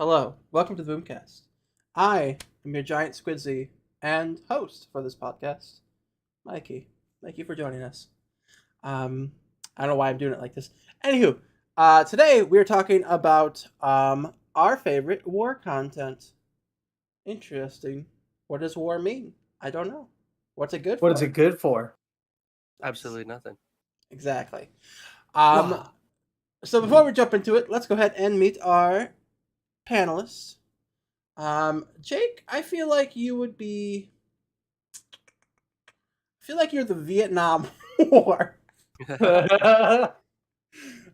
Hello, welcome to the Boomcast. I am your giant squidsy and host for this podcast, Mikey. Thank you for joining us. I don't know why I'm doing it like this. Anywho, today we're talking about our favorite war content. Interesting. What does war mean? I don't know. What's it good for? What is it good for? Absolutely nothing. Exactly. Wow. So before we jump into it, let's go ahead and meet our panelists. Jake, I feel like you would be. I feel like you're the Vietnam War. With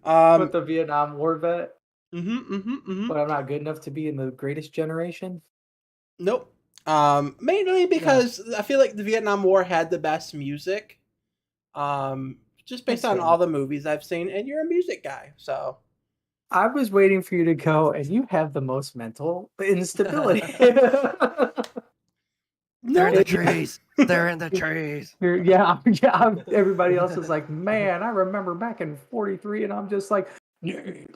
Um, the Vietnam War vet, mm-hmm. but I'm not good enough to be in the greatest generation. Nope. Mainly because I feel like the Vietnam War had the best music. Just based That's on fair. all the movies I've seen, and you're a music guy, so. I was waiting for you to go, and you have the most mental instability. They're in the No, trees. They're in the trees. yeah. Everybody else is like, man, I remember back in '43, and I'm just like,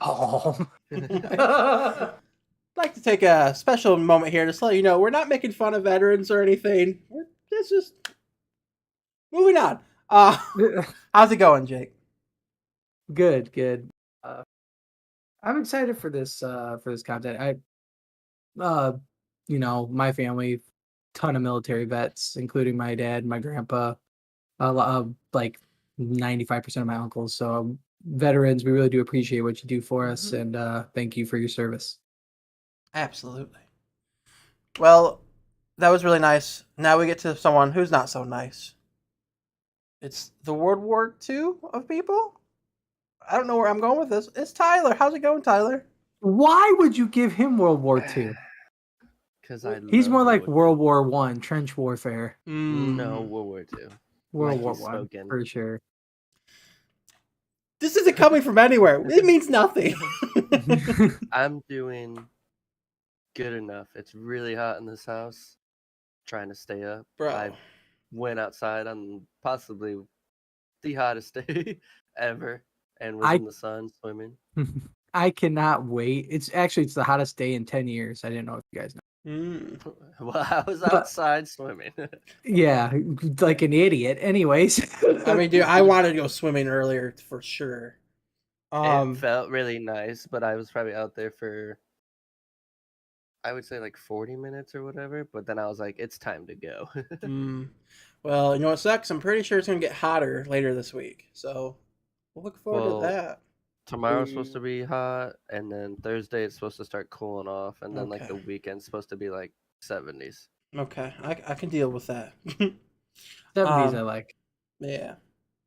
oh. I'd like to take a special moment here to let you know we're not making fun of veterans or anything. It's just moving on. How's it going, Jake? Good. I'm excited for this content. My family, ton of military vets, including my dad, my grandpa, like 95% of my uncles. So veterans, we really do appreciate what you do for us, and thank you for your service. Absolutely. Well, that was really nice. Now we get to someone who's not so nice. It's the World War II of people. I don't know where I'm going with this. It's Tyler. How's it going, Tyler? Why would you give him World War II? Because I He's love more like World World War I, trench warfare. No, World War II. World Like War he's One spoken. for sure. This isn't coming from anywhere. It means nothing. I'm doing good enough. It's really hot in this house. Trying to stay up. Bro. I went outside on possibly the hottest day ever and was in the sun swimming. I cannot wait. It's the hottest day in 10 years. I didn't know if you guys know. Well, I was outside swimming. Yeah, like an idiot. Anyways. I mean, dude, I wanted to go swimming earlier for sure. It felt really nice, but I was probably out there for, I would say, like 40 minutes or whatever. But then I was like, it's time to go. Well, you know what sucks? I'm pretty sure it's going to get hotter later this week. So we'll look forward to that. Tomorrow's supposed to be hot, and then Thursday it's supposed to start cooling off, and then like the Okay. weekend's supposed to be like 70s. Okay, I can deal with that. 70s I like. Yeah,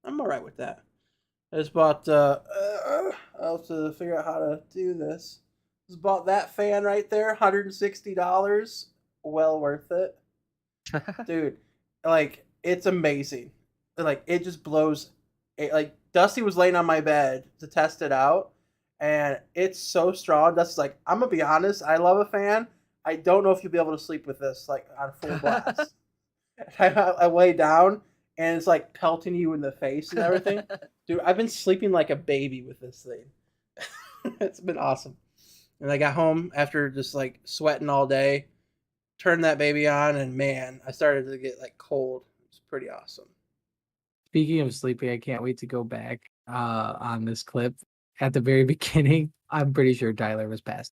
I'm all right with that. I just bought. I'll have to figure out how to do this. Just bought that fan right there, $160. Well worth it, dude. Like it's amazing. Like it just blows. Like Dusty was laying on my bed to test it out, and it's so strong. Dusty's like, I'm gonna be honest. I love a fan. I don't know if you'll be able to sleep with this like on full blast. I lay down and it's like pelting you in the face and everything. Dude, I've been sleeping like a baby with this thing. It's been awesome. And I got home after just like sweating all day, turned that baby on, and man, I started to get like cold. It's pretty awesome. Speaking of sleeping, I can't wait to go back on this clip. At the very beginning, I'm pretty sure Tyler was passed.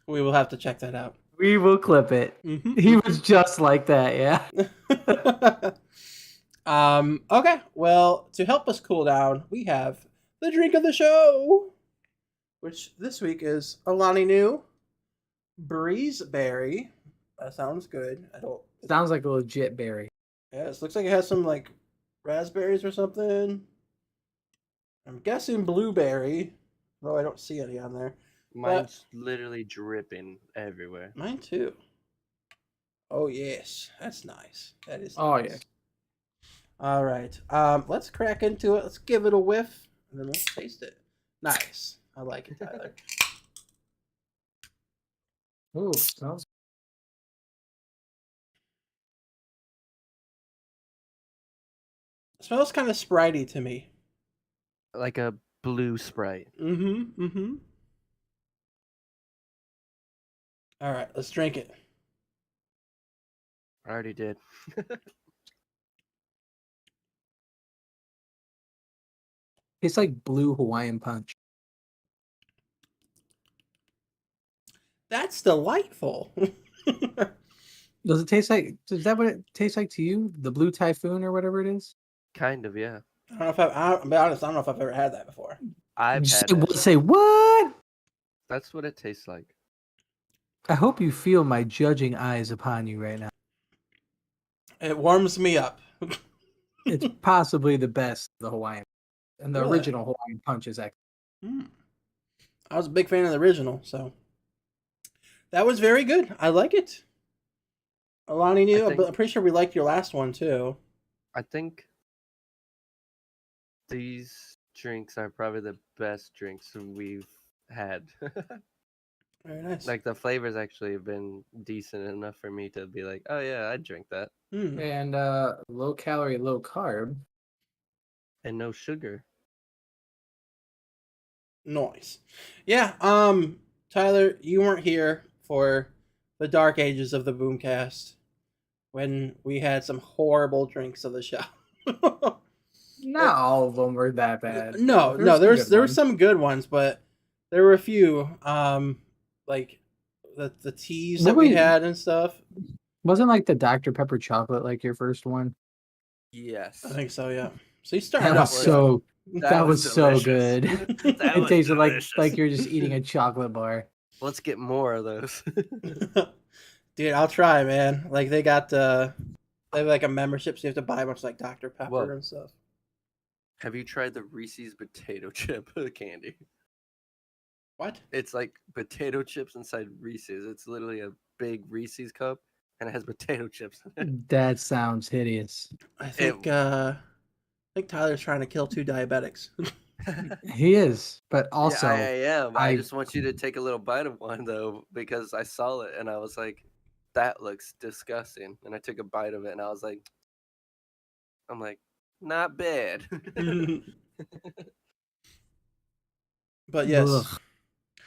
We will have to check that out. We will clip it. He was just like that, yeah. Okay, well, to help us cool down, we have the drink of the show, which this week is Alani New Breezeberry. That sounds good. Sounds like a legit berry. Yeah, it looks like it has some like raspberries or something. I'm guessing blueberry, though I don't see any on there. Mine's literally dripping everywhere. Mine too. Oh yes, that's nice. That is. Oh nice. yeah. All right. Let's crack into it. Let's give it a whiff, and then let's taste it. Nice. I like it, Tyler. Ooh, smells. It smells kind of spritey to me. Like a blue Sprite. Mm-hmm. All right, let's drink it. I already did. Tastes like blue Hawaiian punch. That's delightful. Does it taste like? Is that what it tastes like to you? The blue typhoon or whatever it is. Kind of, yeah. I don't know if I'll be honest. I don't know if I've ever had that before. I've had Say, it. say what? That's what it tastes like. I hope you feel my judging eyes upon you right now. It warms me up. It's possibly the best of the Hawaiian, and the Really? original Hawaiian punch is excellent. I was a big fan of the original, so that was very good. I like it. Alani knew, but I'm pretty sure we liked your last one too. I think these drinks are probably the best drinks we've had. Very nice. Like the flavors actually have been decent enough for me to be like, oh yeah, I'd drink that. And low calorie, low carb. And no sugar. Nice. Yeah, Tyler, you weren't here for the dark ages of the Boomcast when we had some horrible drinks of the show. Not all of them were that bad. No, there were some good ones, but there were a few like the teas that we had and stuff. Wasn't like the Dr. Pepper chocolate like your first one? Yes. I think so, yeah. So you started That off was so that was so delicious. good. That It was tasted delicious. like you're just eating a chocolate bar. Let's get more of those. Dude, I'll try, man. Like they got they have like a membership, so you have to buy a bunch of like Dr. Pepper Whoa. and stuff. Have you tried the Reese's potato chip candy? What? It's like potato chips inside Reese's. It's literally a big Reese's cup, and it has potato chips in it. That sounds hideous. I think Tyler's trying to kill 2 diabetics. He is, but also yeah, I am. I just want you to take a little bite of one though, because I saw it and I was like, that looks disgusting. And I took a bite of it and I was like, not bad. But yes. Ugh,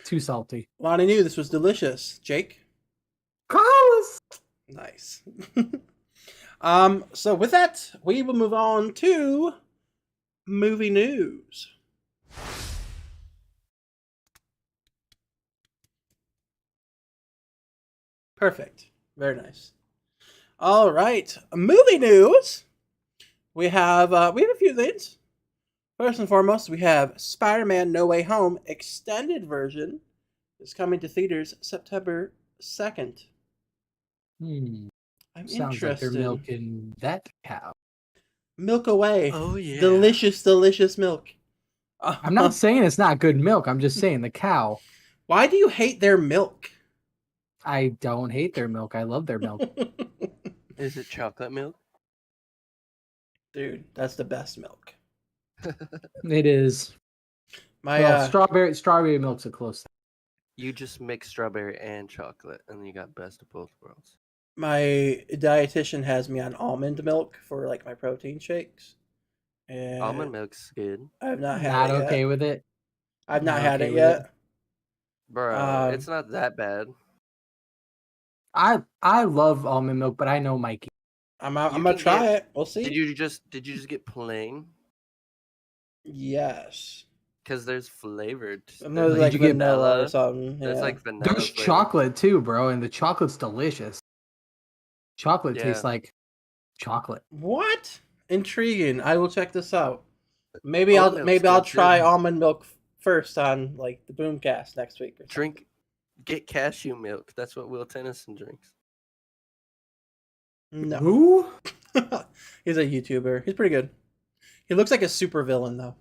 too salty. Lonnie knew this was delicious. Jake? Carlos! Nice. So with that, we will move on to movie news. Perfect. Very nice. All right, movie news. We have a few things. First and foremost, we have Spider-Man: No Way Home extended version is coming to theaters September 2nd. I'm Sounds interested. like they're milking that cow. Milk away. Oh yeah. Delicious, delicious milk. I'm not saying it's not good milk. I'm just saying the cow. Why do you hate their milk? I don't hate their milk. I love their milk. Is it chocolate milk? Dude, that's the best milk. It is. My strawberry milk's a close. You just mix strawberry and chocolate, and you got best of both worlds. my dietitian has me on almond milk for like my protein shakes. And Almond milk's good. I've not had Not it okay yet. with it. I've not Not had okay it with yet. Bro, it's not that bad. I love almond milk, but I know Mikey. I'm gonna try it. We'll see. Did you just get plain? Yes. Because there's flavored. And there's like vanilla or something. There's yeah. like vanilla. There's flavor. chocolate too, bro, and the chocolate's delicious. Chocolate tastes Yeah. like chocolate. What? Intriguing. I will check this out. Maybe Almond milk's I'll good, try too. almond milk first on like the Boomcast next week. Or Get cashew milk. That's what Will Tennyson drinks. No. Who? He's a YouTuber. He's pretty good. He looks like a super villain though.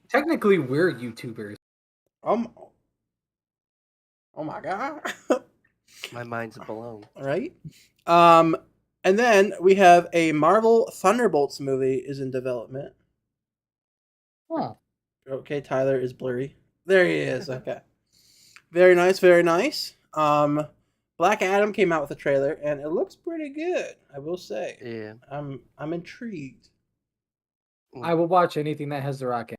Technically, we're YouTubers. Oh my god. My mind's blown. Right? And then we have a Marvel Thunderbolts movie is in development. Huh. Okay, Tyler is blurry. There he is. Okay. Very nice, very nice. Black Adam came out with a trailer and it looks pretty good, I will say. Yeah. I'm intrigued. I will watch anything that has The Rock in.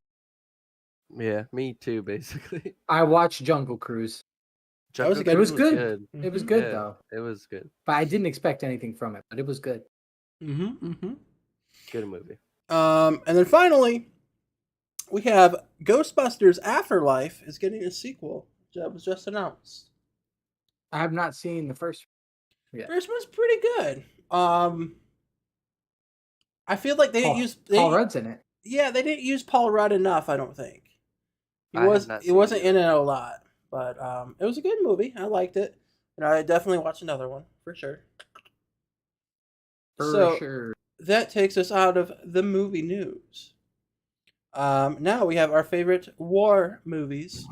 Yeah, me too, basically. I watched Jungle Cruise. That was a Jungle good It was Cruise good. It was good Yeah, though. it was good. But I didn't expect anything from it. But it was good. Good movie. And then finally, we have Ghostbusters Afterlife is getting a sequel that was just announced. I have not seen the first. Yeah. First one's pretty good. I feel like they didn't use Paul Rudd's in it. Yeah, they didn't use Paul Rudd enough. I don't think I have not he seen wasn't it. in it a lot, but it was a good movie. I liked it, and I definitely watch another one for sure. For sure. That takes us out of the movie news. Now we have our favorite war movies.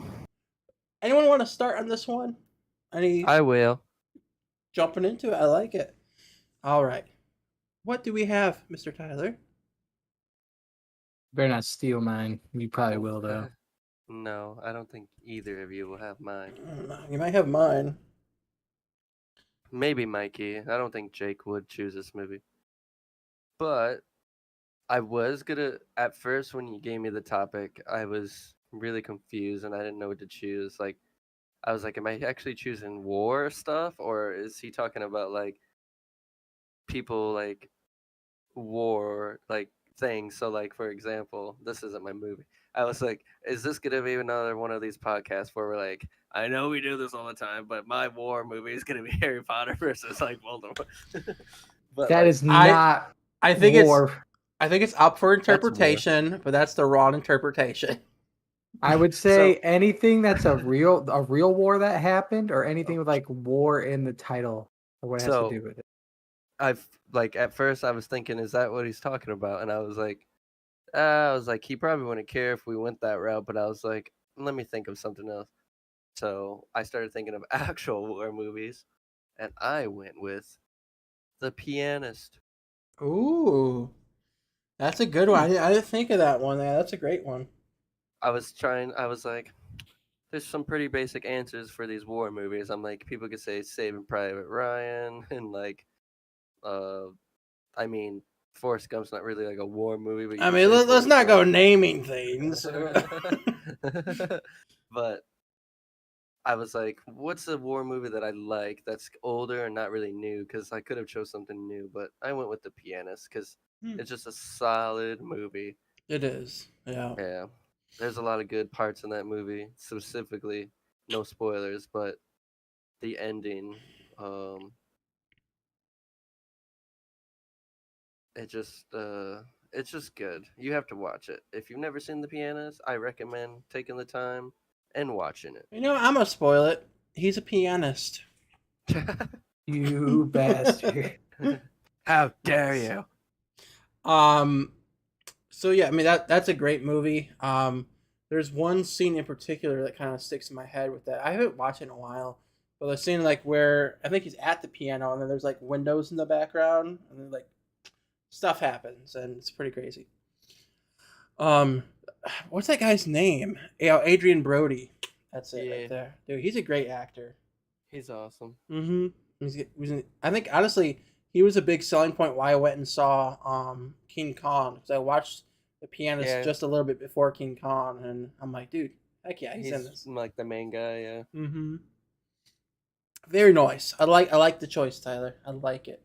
Anyone want to start on this one? I will. Jumping into it? I like it. All right. What do we have, Mr. Tyler? Better not steal mine. You probably will though. No, I don't think either of you will have mine. I don't know. You might have mine. Maybe Mikey. I don't think Jake would choose this movie. But I was gonna, at first when you gave me the topic, I was really confused and I didn't know what to choose. Like, I was like, am I actually choosing war stuff, or is he talking about like people like war like things? So like, for example, this isn't my movie. I was like, is this gonna be another one of these podcasts where we're like, I know we do this all the time, but my war movie is gonna be Harry Potter versus like Voldemort. But That like, is not I think war. I think it's up for war. interpretation, but that's the wrong interpretation. I would say So- anything that's a real war that happened, or anything with like war in the title, or what it has So- to do with it. I've like at first I was thinking, is that what he's talking about? And I was like, he probably wouldn't care if we went that route. But I was like, let me think of something else. So I started thinking of actual war movies, and I went with The Pianist. Ooh, that's a good one. I didn't think of that one. Yeah, that's a great one. I was like, there's some pretty basic answers for these war movies. I'm like, people could say Saving Private Ryan, and like, I mean, Forrest Gump's not really like a war movie, but you I could mean, say let's Forrest not go Gump. naming things. But I was like, what's a war movie that I like that's older and not really new? Because I could have chose something new, but I went with The Pianist because it's just a solid movie. It is. Yeah. Yeah, there's a lot of good parts in that movie. Specifically, no spoilers, but the ending, it just it's just good. You have to watch it. If you've never seen The Pianist, I recommend taking the time and watching You know, I'm gonna spoil it. He's a pianist. it. You bastard. How dare you? So yeah, I mean that's a great movie. There's one scene in particular that kind of sticks in my head with that. I haven't watched it in a while, but the scene like where I think he's at the piano and then there's like windows in the background and then like stuff happens and it's pretty crazy. Um, what's that guy's name? Yeah, Adrian Brody. That's it right there, dude. He's a great actor. He's awesome. I think honestly, he was a big selling point why I went and saw King Kong because I watched The Pianist just a little bit before King Kong, and I'm like, dude, heck yeah, he's in this. Like the main guy, yeah. Mm-hmm. Very nice. I like the choice, Tyler. I like it.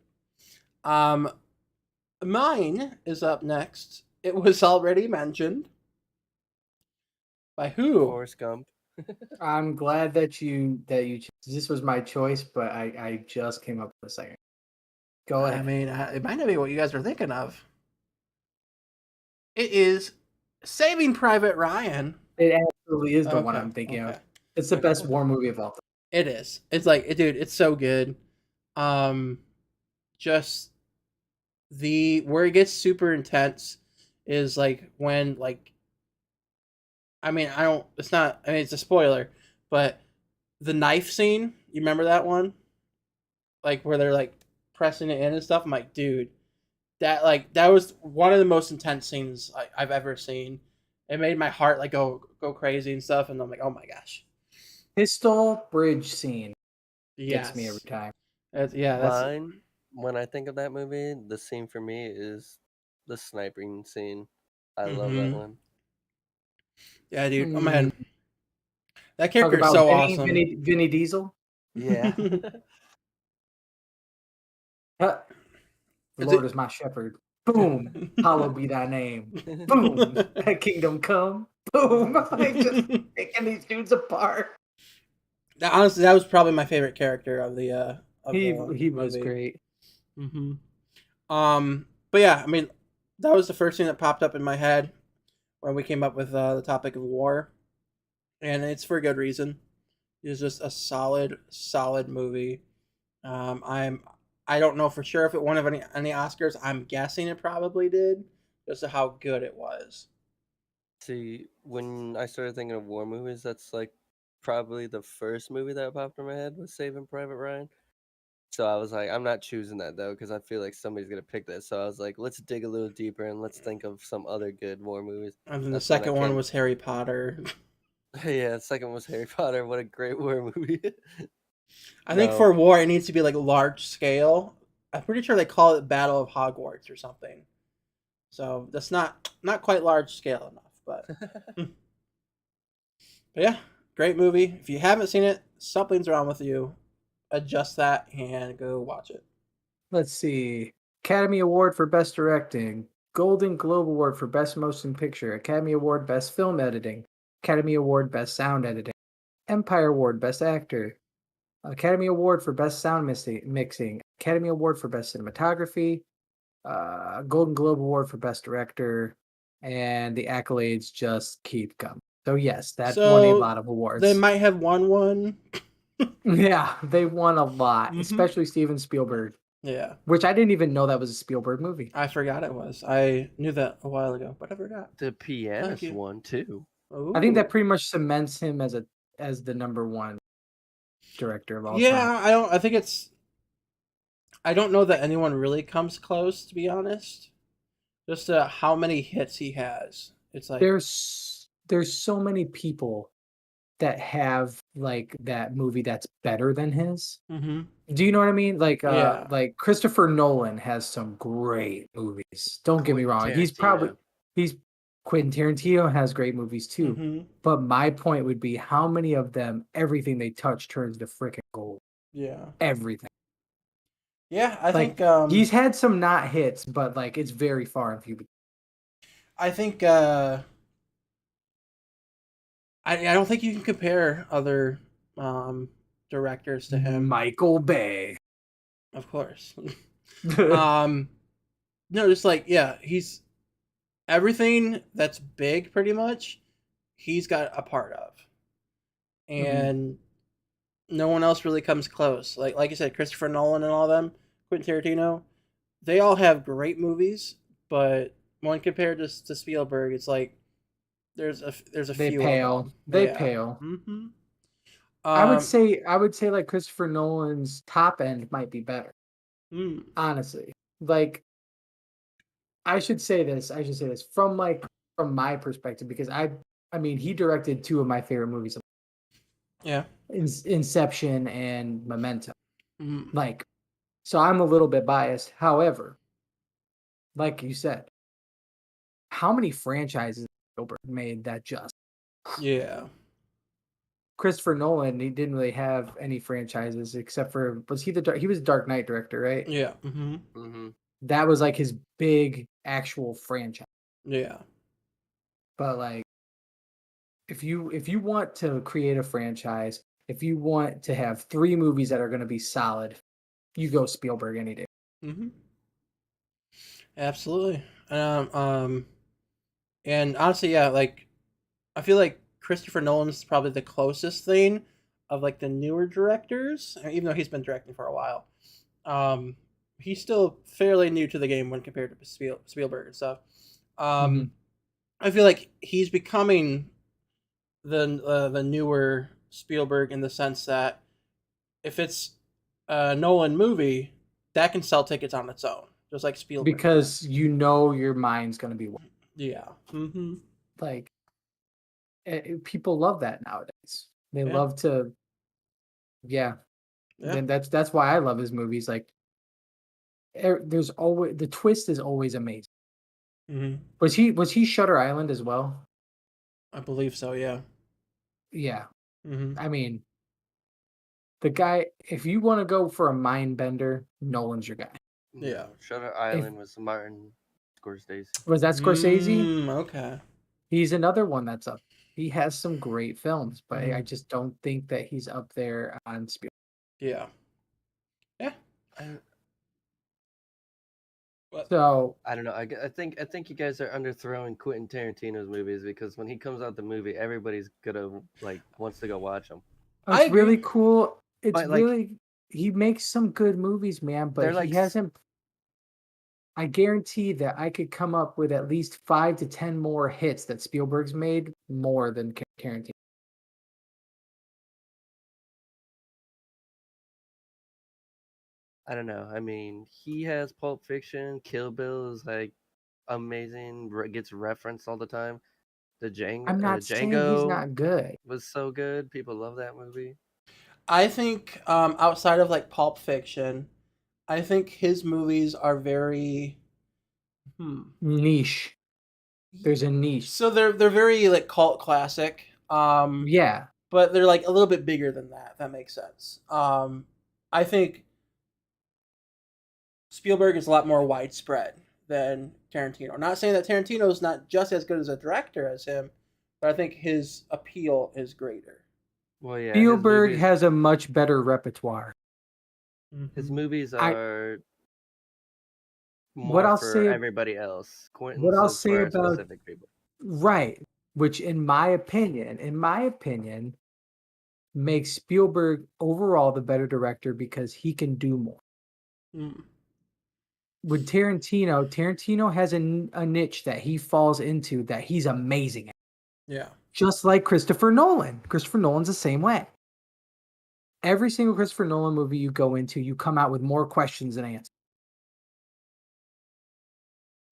Mine is up next. It was already mentioned. By who? Forrest Gump. I'm glad that you this was my choice, but I just came up with a second. Go ahead. I mean, it might not be what you guys are thinking of. It is Saving Private Ryan. It absolutely is the one I'm thinking of. It's the best war movie of all time. It is. It's like, dude, it's so good. Just where it gets super intense is like when like, I mean, it's not, I mean, it's a spoiler, but the knife scene, you remember that one? Like where they're like pressing it in and stuff. I'm like, dude, that was one of the most intense scenes I've ever seen. It made my heart like go crazy and stuff, and I'm like, oh my gosh. Pistol bridge scene Yes. gets me every time. That's Mine, when I think of that movie, the scene for me is the sniping scene. I love that one. Yeah, dude. Oh man. That Talk character is about so awesome. Vinny Diesel. Yeah. The Lord is my shepherd. Boom. Hallowed be thy name. Boom. Thy kingdom come. Boom. Like just picking these dudes apart. Honestly, that was probably my favorite character of the He was movie. great. hmm But yeah, I mean, that was the first thing that popped up in my head when we came up with the topic of war, and it's for a good reason. It's just a solid movie. I don't know for sure if it won of any Oscars. I'm guessing it probably did, just to how good it was. See, when I started thinking of war movies, that's like probably the first movie that popped in my head was Saving Private Ryan. So I was like, I'm not choosing that though, because I feel like somebody's gonna pick that. So I was like, let's dig a little deeper and let's think of some other good war movies. And then the That's when I second one came. was Harry Potter. Yeah, the second was Harry Potter. What a great war movie. I think No, for war it needs to be like large scale. I'm pretty sure they call it Battle of Hogwarts or something. So that's not quite large scale enough, but yeah, great movie. If you haven't seen it, something's wrong with you. Adjust that and go watch it. Let's see. Academy Award for Best Directing. Golden Globe Award for Best Motion Picture. Academy Award Best Film Editing. Academy Award Best Sound Editing. Empire Award Best Actor. Academy Award for Best Sound Mixing. Academy Award for Best Cinematography. Golden Globe Award for Best Director. And the accolades just keep coming. So yes, that won a lot So of awards. they might have won one. Yeah, they won a lot, Mhm. especially Steven Spielberg, Yeah, which I didn't even know that was a Spielberg movie. I forgot it was. I knew that a while ago, but I forgot. the pianist you. one too. Ooh. I think that pretty much cements him as the number one director of all Yeah, time. I don't. I think it's. I don't know that anyone really comes close, to be honest. Just how many hits he has. It's like There's so many people that have like that movie that's better than his. hmm Do you know what I mean? Yeah. Like Christopher Nolan has some great movies. Don't get me wrong. Quentin Tarantino. He's Quentin Tarantino has great movies too. hmm But my point would be how many of them everything they touch turns to freaking gold. Yeah. Everything. Yeah, I Like think he's had some not hits, but like it's very far and few between. I think I don't think you can compare other directors to him. Michael Bay. Of course. No, just like yeah, he's everything that's big pretty much he's got a part of. And no one else really comes close. Like you said, Christopher Nolan and all them, Quentin Tarantino, they all have great movies, but when compared to Spielberg, it's like there's a They few pale. of them. They Yeah. pale. Mm-hmm. I would say like Christopher Nolan's top end might be better. Mm, Honestly. Like I should say this. I should say this from my perspective because I mean he directed two of my favorite movies, yeah. Inception and Memento. Mm, Like so I'm a little bit biased. However, like you said, how many franchises Spielberg made that just yeah. Christopher Nolan, he didn't really have any franchises except for he was a Dark Knight director, right? Yeah. Mm-hmm. Mm-hmm. That was like his big actual franchise. Yeah. But like if you want to create a franchise, if you want to have three movies that are going to be solid, you go Spielberg any day. Mm-hmm. Absolutely. And honestly, yeah, like I feel like Christopher Nolan's probably the closest thing of like the newer directors, even though he's been directing for a while. Um, he's still fairly new to the game when compared to Spielberg and stuff. Mm-hmm. I feel like he's becoming the newer Spielberg in the sense that if it's a Nolan movie, that can sell tickets on its own, just like Spielberg. Because you know your mind's going to be yeah, mm-hmm. like people love that nowadays. They Yeah. love to yeah. Yeah. And that's why I love his movies. Like there's always the twist is always amazing. Mm-hmm. Was he Shutter Island as well? I believe so. Yeah. Yeah. Mm-hmm. I mean, the guy. If you want to go for a mind bender, Nolan's your guy. Yeah. No, Shutter Island was Martin Scorsese. Was that Scorsese? Okay. He's another one that's up. He has some great films, but I Mhm. just don't think that he's up there on Spielberg. Yeah. Yeah. I, What? So I don't know. I think you guys are underthrowing Quentin Tarantino's movies because when he comes out the movie, everybody's gonna wants to go watch them. I it's agree. really cool. It's But, like, really he makes some good movies, man, but They're he like hasn't. I guarantee that I could come up with at least 5 to 10 more hits that Spielberg's made more than Tarantino. I don't know. I mean, he has Pulp Fiction. Kill Bill is like amazing. Gets referenced all the time. I'm not saying he's Django not good. was so good. People love that movie. I think outside of like Pulp Fiction, I think his movies are very Niche. There's a niche. So they're very like cult classic. Yeah. But they're like a little bit bigger than that. If that makes sense. I think Spielberg is a lot more widespread than Tarantino. Not saying that Tarantino is not just as good as a director as him, but I think his appeal is greater. Well, yeah, Spielberg has a much better repertoire. his Mm-hmm. movies I- are What more I'll for say- everybody else. What Quentin's I'll is say for about- specific people. Right. Which in my opinion, makes Spielberg overall the better director because he can do more. Mm. With Tarantino has a niche that he falls into that he's amazing at. Yeah. Just like Christopher Nolan. Christopher Nolan's the same way. Every single Christopher Nolan movie you go into, you come out with more questions than answers.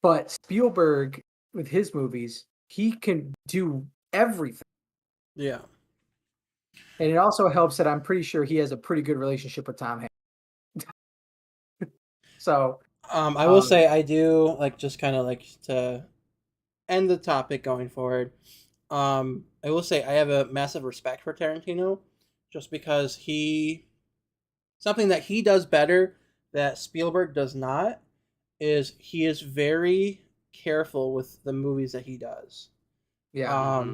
But Spielberg, with his movies, he can do everything. Yeah. And it also helps that I'm pretty sure he has a pretty good relationship with Tom Hanks. So I will say I do like just kind of like to end the topic going forward. I will say I have a massive respect for Tarantino, just because something that he does better that Spielberg does not is he is very careful with the movies that he does. yeah.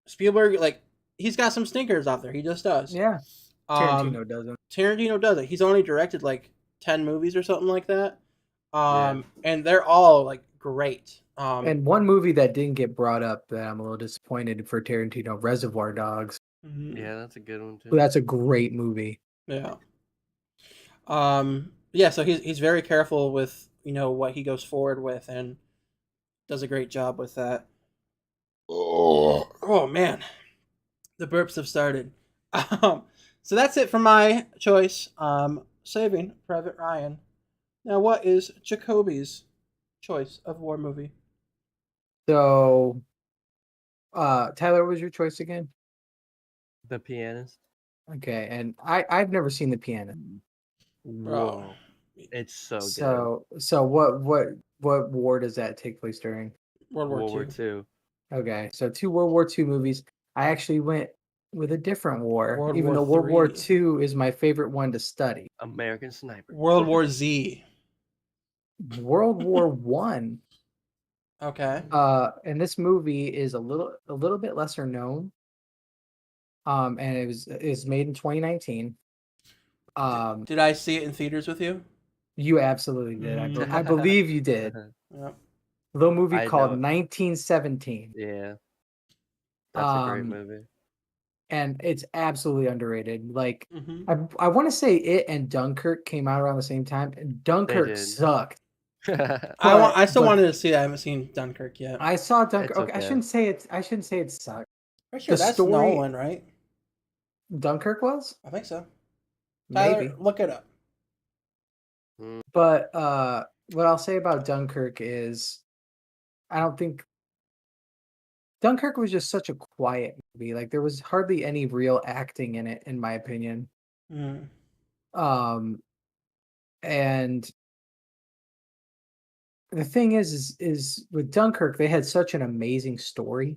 Spielberg, like, he's got some stinkers out there. He just does. Yeah. Tarantino doesn't. Tarantino does it. He's only directed like 10 movies or something like that. Yeah. And they're all like great. And one movie that didn't get brought up that I'm a little disappointed for Tarantino, Reservoir Dogs. Yeah, that's a good one too. Well, that's a great movie. Yeah. Yeah, so he's very careful with, what he goes forward with and does a great job with that. Oh man. The burps have started. So that's it for my choice. Saving Private Ryan. Now, what is Jacoby's choice of war movie? So, Tyler, what was your choice again? The Pianist. Okay, and I've never seen The Pianist. Whoa, it's so good. So what war does that take place during? World War War II. II. Okay, so 2 World War II movies. I actually went with a different war, World even War though World War III. II is my favorite one to study. American Sniper. World War Z. World War One. Okay. And this movie is a little bit lesser known. And it's made in 2019. Did I see it in theaters with you? You absolutely did. I believe you did. Yep. A little movie I called know. 1917. Yeah, that's a great movie. And it's absolutely underrated. Like, Mm-hmm. I want to say it and Dunkirk came out around the same time, and Dunkirk did. sucked. I still but- wanted to see it. I haven't seen Dunkirk yet. I saw Dunkirk. It's Okay, I okay. shouldn't say it sucked. Pretty sure the that's story- Nolan, right? Dunkirk was I think so. Tyler, maybe, look it up. but what I'll say about Dunkirk is, I don't think Dunkirk was just such a quiet movie. Like, there was hardly any real acting in it, in my opinion. Mm. And the thing is with Dunkirk, they had such an amazing story.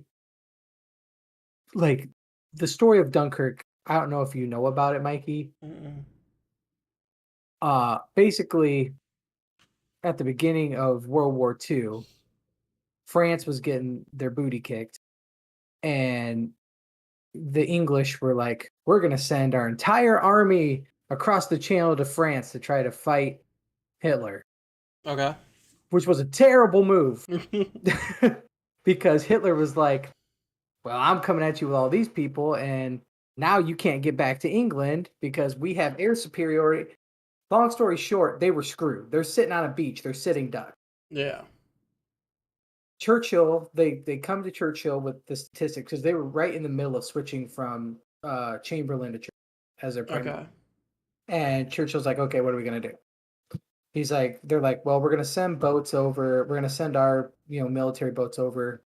Like, the story of Dunkirk, I don't know if you know about it, Mikey. Mm-mm. Basically, at the beginning of World War II, France was getting their booty kicked, and the English were like, we're going to send our entire army across the channel to France to try to fight Hitler, Okay. which was a terrible move because Hitler was like, well, I'm coming at you with all these people, and now you can't get back to England because we have air superiority. Long story short, they were screwed. They're sitting on a beach. They're sitting duck. Yeah. Churchill, they come to Churchill with the statistics because they were right in the middle of switching from Chamberlain to Churchill as their prime Okay. minister. And Churchill's like, okay, what are we gonna do? He's like, they're like, well, we're gonna send boats over. We're gonna send our military boats over,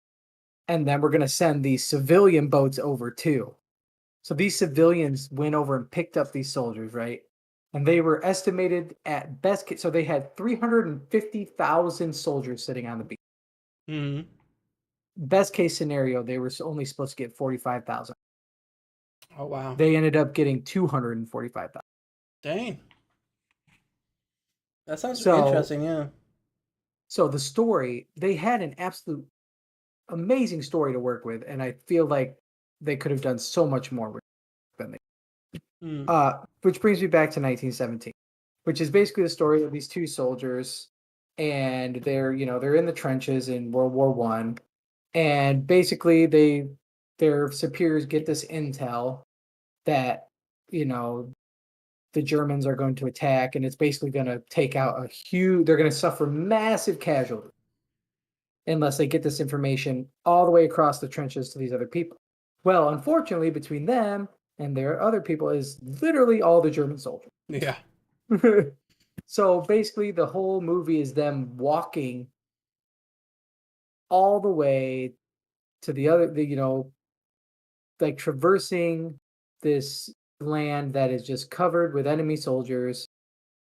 and then we're gonna send these civilian boats over too. So these civilians went over and picked up these soldiers, right? And they were estimated at best case, so they had 350,000 soldiers sitting on the beach. Hmm. Best case scenario, they were only supposed to get 45,000. Oh wow. They ended up getting 245,000. Dang. That sounds So, interesting. Yeah. so the story, they had an absolute amazing story to work with, and I feel like they could have done so much more with than they. Mm. Which brings me back to 1917, which is basically the story of these two soldiers, and they're in the trenches in World War One, and basically their superiors get this intel that you know the Germans are going to attack, and it's basically going to take out they're going to suffer massive casualties unless they get this information all the way across the trenches to these other people. Well, unfortunately, between them and their other people is literally all the German soldiers. Yeah. So basically, the whole movie is them walking all the way to like traversing this land that is just covered with enemy soldiers,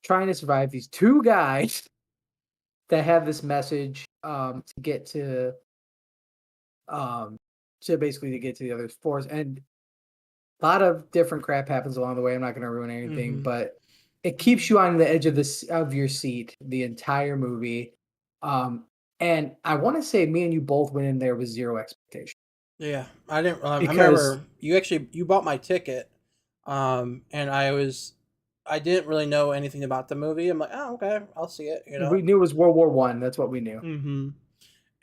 trying to survive. These two guys that have this message to get basically to get to the other force, and a lot of different crap happens along the way. I'm not going to ruin anything, Mhm. but it keeps you on the edge of your seat the entire movie. And I want to say me and you both went in there with zero expectation Yeah. I didn't. I because remember you bought my ticket, and I didn't really know anything about the movie. I'm like, oh, okay, I'll see it. You we know. knew it was World War One. That's what we knew. Mm-hmm.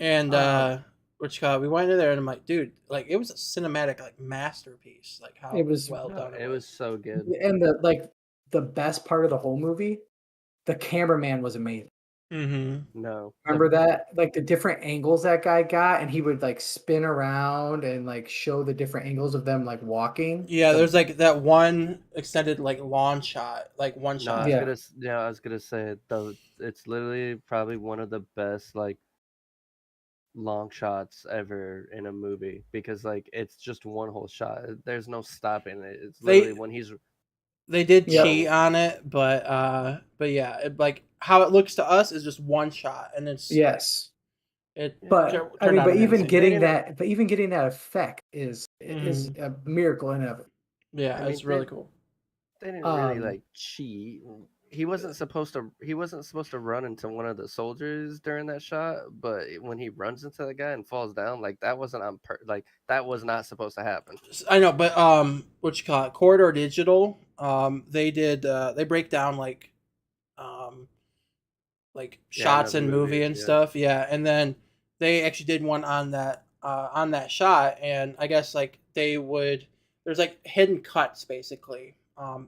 And Uh, we went in there, and I'm like, dude, like it was a cinematic like masterpiece, like it how was, well No, done it it was was. so good. and the best part of the whole movie, the cameraman was amazing. Mm-hmm. No, Remember that? Like the different angles that guy got, and he would like spin around and like show the different angles of them like walking. Yeah, there's like that one extended like lawn shot, like one no, shot. Yeah. I was gonna say though, it's literally probably one of the best like long shots ever in a movie because like it's just one whole shot. There's no stopping it. It's literally They when he's they did Yep. cheat on it, but yeah, like how it looks to us is just one shot, and Yes. it But I turned mean, out amazing. but even getting that effect is Hmm. a miracle in of it. I Yeah, mean it's really cool. they didn't really Um, like cheat. He wasn't supposed to run into one of the soldiers during that shot, but when he runs into the guy and falls down, like that wasn't like that was not supposed to happen. I know, but what you call it, Corridor Digital, they did they break down um like Yeah, I know shots the in movie movie. and Yeah. stuff. Yeah, and then they actually did one on that shot, and I guess like there's like hidden cuts basically.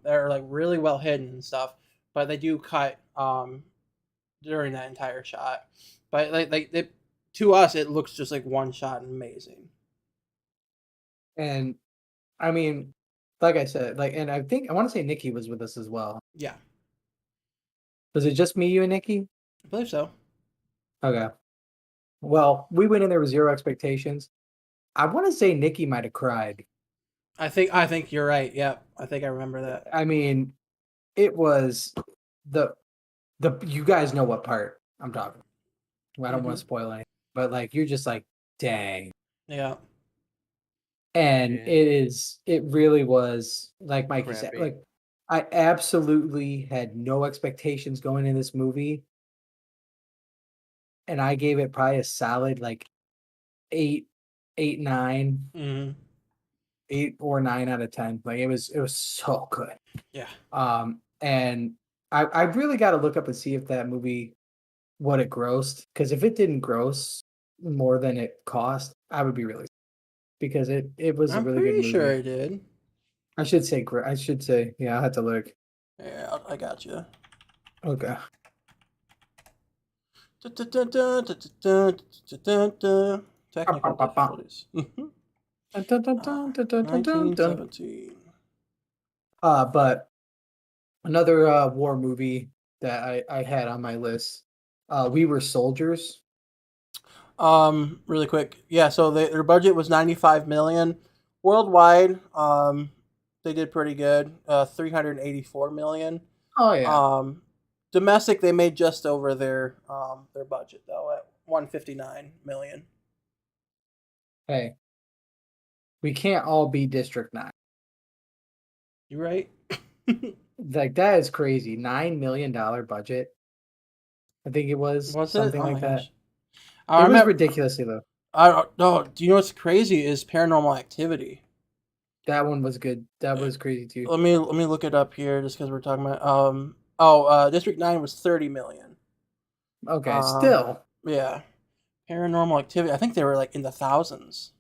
They're like really well hidden and stuff, but they do cut during that entire shot. But to us, it looks just like one shot and amazing. and I mean, like I said, and I want to say Nikki was with us as well. Yeah, Was it just me, you, and Nikki? I believe so. Okay. Well, we went in there with zero expectations. I want to say Nikki might have cried. I think you're right. Yeah, I think I remember that. I mean, it was the you guys know what part I'm talking. I don't want Hmm. to spoil anything, but like you're just like, dang. Yeah. And Yeah. it really was, like Mikey said, Crappy. like, I absolutely had no expectations going in this movie, and I gave it probably a solid, like, 8, 8, 9, Mm, 8 or 9 out of 10. Like, it was so good. yeah. And I really gotta look up and see if that movie what it grossed, because if it didn't gross more than it cost, I would be really because it was a I'm really good pretty sure movie. I did. I should say, yeah, I had to look. Yeah, I got you. Okay. Technical difficulties. Dun, dun, dun, dun, dun, dun, dun, dun, dun. 1917. But another war movie that I had on my list, We Were Soldiers. Really quick. Yeah, so their budget was 95 million. Worldwide, they did pretty good. 384 million. Oh yeah. Um, Domestic, they made just over their budget though at 159 million. Hey, we can't all be District 9. You right? Like that is crazy. $9 million budget. I think it was Was it? something Oh my like that. gosh. I It was remember. ridiculously low. I don't know. Do you know what's crazy is Paranormal Activity. That one was good. That Uh, was crazy too. let me look it up here just because we're talking about District 9 was 30 million. Okay, Um still. yeah. Paranormal Activity. I think they were like in the thousands.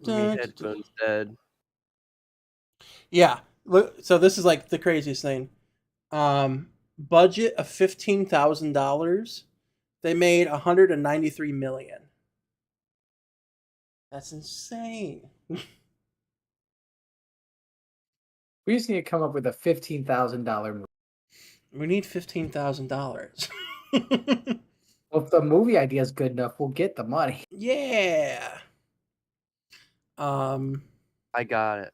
Me headphones dead. Yeah. Look, so this is like the craziest thing. Budget of $15,000. They made 193 million. That's insane. We just need to come up with a $15,000 movie. We need $15,000. Well, if the movie idea is good enough, we'll get the money. Yeah. I got it.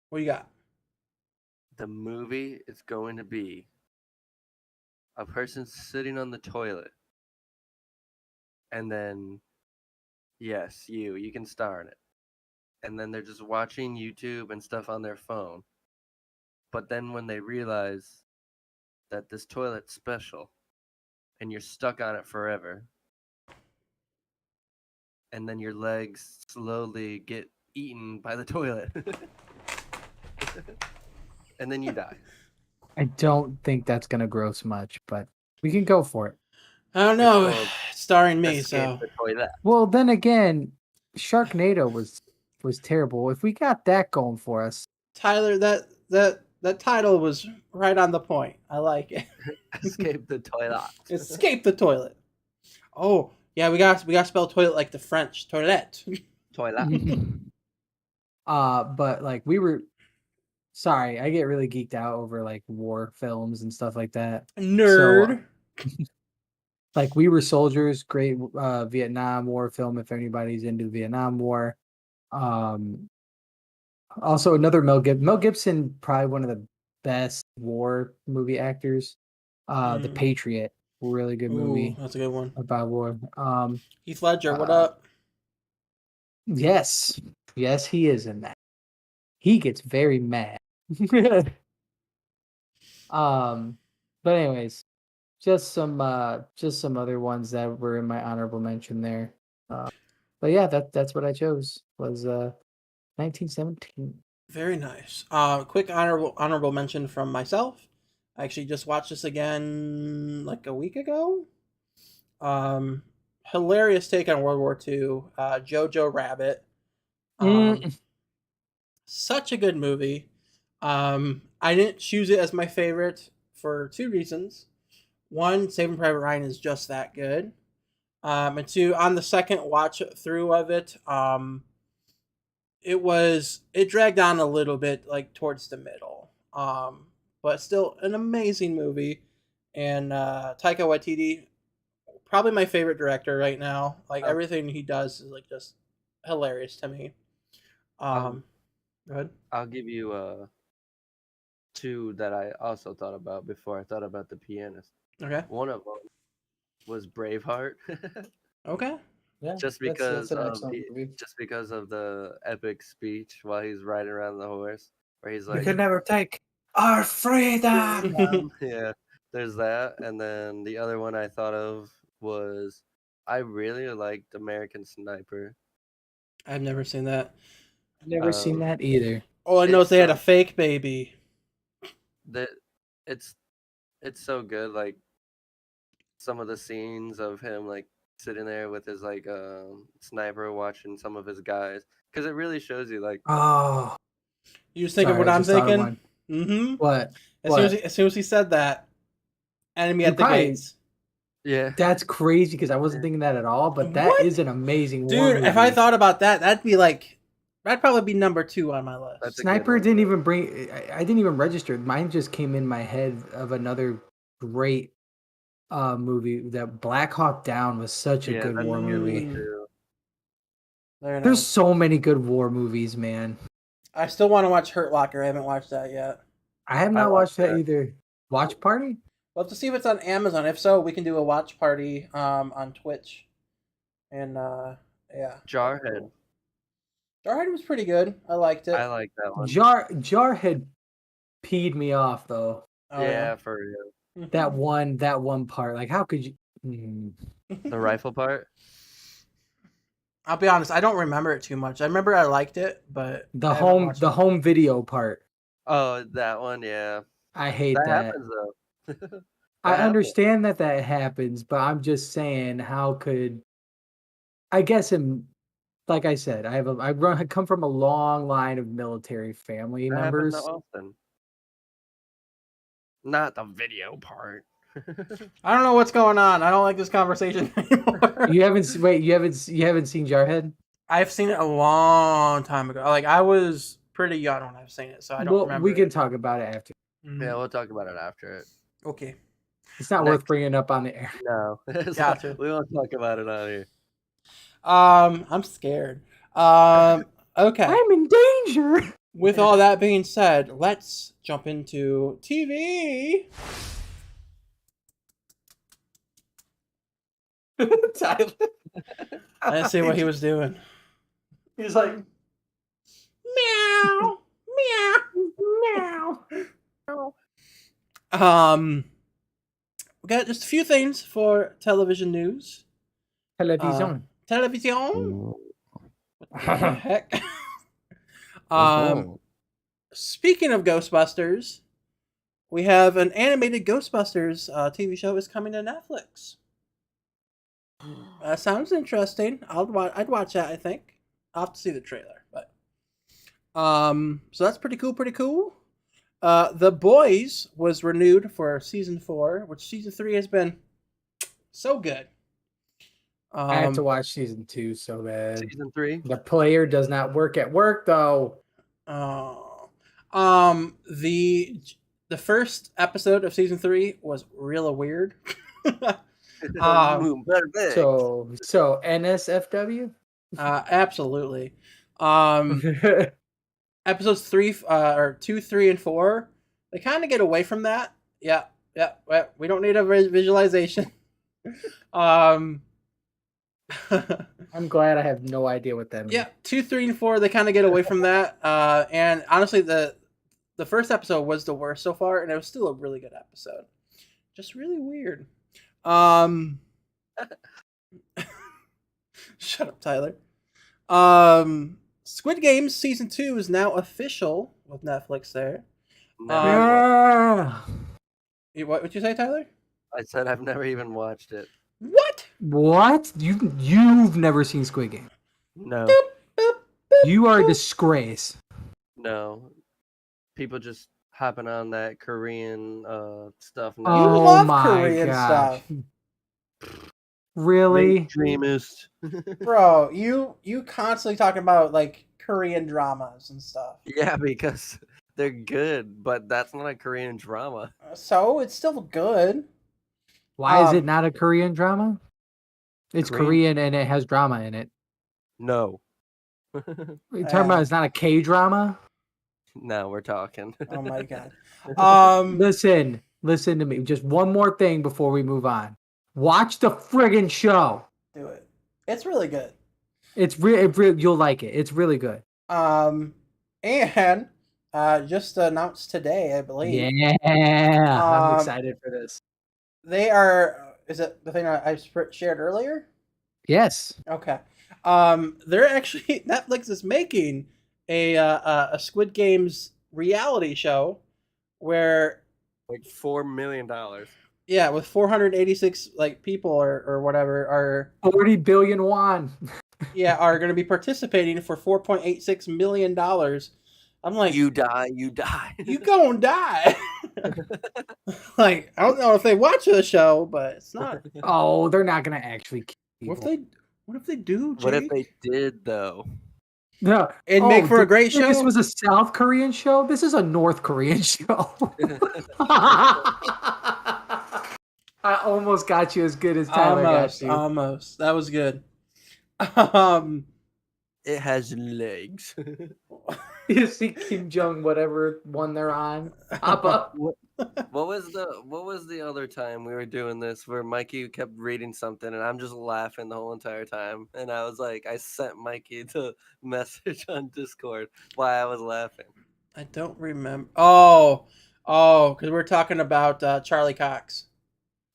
What you got? The movie is going to be a person sitting on the toilet, and then, yes, you can star in it. And then they're just watching YouTube and stuff on their phone. But then when they realize that this toilet's special, and you're stuck on it forever, and then your legs slowly get eaten by the toilet, and then you die. I don't think that's gonna gross much, but we can go for it. I don't It's know. called It's starring me, Escape so the Toilet. Well, then again, Sharknado was terrible. If we got that going for us, Tyler, that title was right on the point. I like it. Escape the Toilet. Escape the toilet. Oh yeah, we got to spell toilet like the French toilette. Toilet. but like we were sorry, I get really geeked out over like war films and stuff like that. Nerd. Like We Were Soldiers, great Vietnam War film if anybody's into the Vietnam War. Um Also another Mel Gibson, probably one of the best war movie actors. The Mm. Patriot, really good Ooh, movie that's a good one. about war. Heath Ledger, what Uh, up? yes, yes, he is in that. He gets very mad. um, but anyways, just some other ones that were in my honorable mention there. But yeah, that's what I chose was 1917. Very nice. Quick honorable mention from myself. I actually just watched this again like a week ago. Hilarious take on World War II. Jojo Rabbit. Um, Mm. Such a good movie. I didn't choose it as my favorite for two reasons. One, Saving Private Ryan is just that good. And two, on the second watch through of it, it dragged on a little bit like towards the middle. But still an amazing movie. And Taika Waititi, probably my favorite director right now. Like I'll, everything he does is like just hilarious to me. I'll, Go ahead. I'll give you two that I also thought about before I thought about The Pianist. Okay. One of them was Braveheart. Okay. Yeah, just that's because an of excellent movie. the epic speech while he's riding around the horse, where he's You like, can never take our freedom. yeah, there's that, and then the other one I thought of was I really liked American Sniper. I've never seen that. Never seen that either. All I know is It's they had a so fake baby. that it's it's so good. Like some of the scenes of him like sitting there with his like sniper watching some of his guys, because it really shows you like Oh, You just thinking sorry, what I I'm just thought of thinking? one. Mm-hmm. What? As soon as he said that, enemy You at the probably- gates. yeah. That's crazy because I wasn't thinking that at all. But that What? is an amazing war Dude, movie. if I thought about that, that'd probably be number 2 on my list. That's a good Sniper one, didn't yeah. even bring. I didn't even register. Mine just came in my head of another great movie. That Black Hawk Down was such a Yeah, good that's war a good movie. one too. Very There's nice. so many good war movies, man. I still want to watch Hurt Locker. I haven't watched that yet. I have I not watched watched that that. either. Watch Party? We'll have to see if it's on Amazon. If so, we can do a watch party on Twitch. And yeah. Jarhead. Jarhead was pretty good. I liked it. I like that one. Jarhead peed me off though. Oh, yeah, for real. That one part. Like, how could you? Mm. The rifle part. I'll be honest, I don't remember it too much. I remember I liked it, but The I haven't watched it. home video part. Oh, that one, yeah. I hate That that. happens though. I happens. understand that happens, but I'm just saying, how could? I guess like I said, I come from a long line of military family That happens members. often. Not the video part. I don't know what's going on. I don't like this conversation anymore. You haven't you haven't seen Jarhead? I've seen it a long time ago. Like I was pretty young when I've seen it, so I don't remember. We it. can talk about it after. Mhm. Yeah, we'll talk about it after it. Okay. It's not worth bringing up on the air. No, Gotcha. We won't talk about it on here. I'm scared. Okay. I'm in danger. With all that being said, let's jump into TV. Tyler. I didn't see what he was doing. He's like, Meow, meow, meow. We got just a few things for television news. Television. Television. What the heck? Speaking of Ghostbusters, we have an animated Ghostbusters TV show is coming to Netflix. Sounds interesting. I'd watch that. I think I'll have to see the trailer, but so that's pretty cool. Pretty cool. The Boys was renewed for season 4, which season 3 has been so good. I have to watch season 2 so bad. Season 3. The player does not work at work though. The first episode of season 3 was really weird. So NSFW? Absolutely. Episodes 3 or 2, 3, and 4, they kind of get away from that. Yeah. We don't need a visualization. I'm glad I have no idea what that means. Yeah, 2, 3, and 4, they kind of get away from that. And honestly, the first episode was the worst so far, and it was still a really good episode. Just really weird. Shut up, Tyler. Squid Games season 2 is now official with Netflix. There. What you say, Tyler? I said I've never even watched it. What? You've never seen Squid Game? No. You are a disgrace. No. People just hopping on that Korean stuff now. You Oh love my Korean gosh. stuff. Really? Extremist. Bro, you constantly talking about like Korean dramas and stuff. Yeah, because they're good, but that's not a Korean drama. So it's still good. Why is it not a Korean drama? It's Korean- Korean and it has drama in it. No. You're talking about it's not a K drama? No, we're talking. Oh my god. Listen to me. Just one more thing before we move on. Watch the friggin' show. Do it. It's really good. It's you'll like it. It's really good. And just announced today, I believe. Yeah, I'm Um, excited for this. They are. Is it the thing I shared earlier? Yes. Okay. They're actually Netflix is making a Squid Games reality show where Like $4 million. yeah, with 486 like people or whatever are 40 billion won. are going to be participating for 4.86 million dollars. I'm like, You die, you die. you gonna die. Like, I don't know if they watch the show, but it's not. Oh, they're not gonna actually kill What people. if they do, Jake? What if they did though? No. It'd make for a great did you think show. This was a South Korean show. This is a North Korean show. I almost got you as good as Tyler got you. Almost. That was good. It has legs. You see Kim Jong, whatever one they're on. Hop up. What was the other time we were doing this where Mikey kept reading something and I'm just laughing the whole entire time, and I was like, I sent Mikey the message on Discord why I was laughing. I don't remember. Because we're talking about Charlie Cox.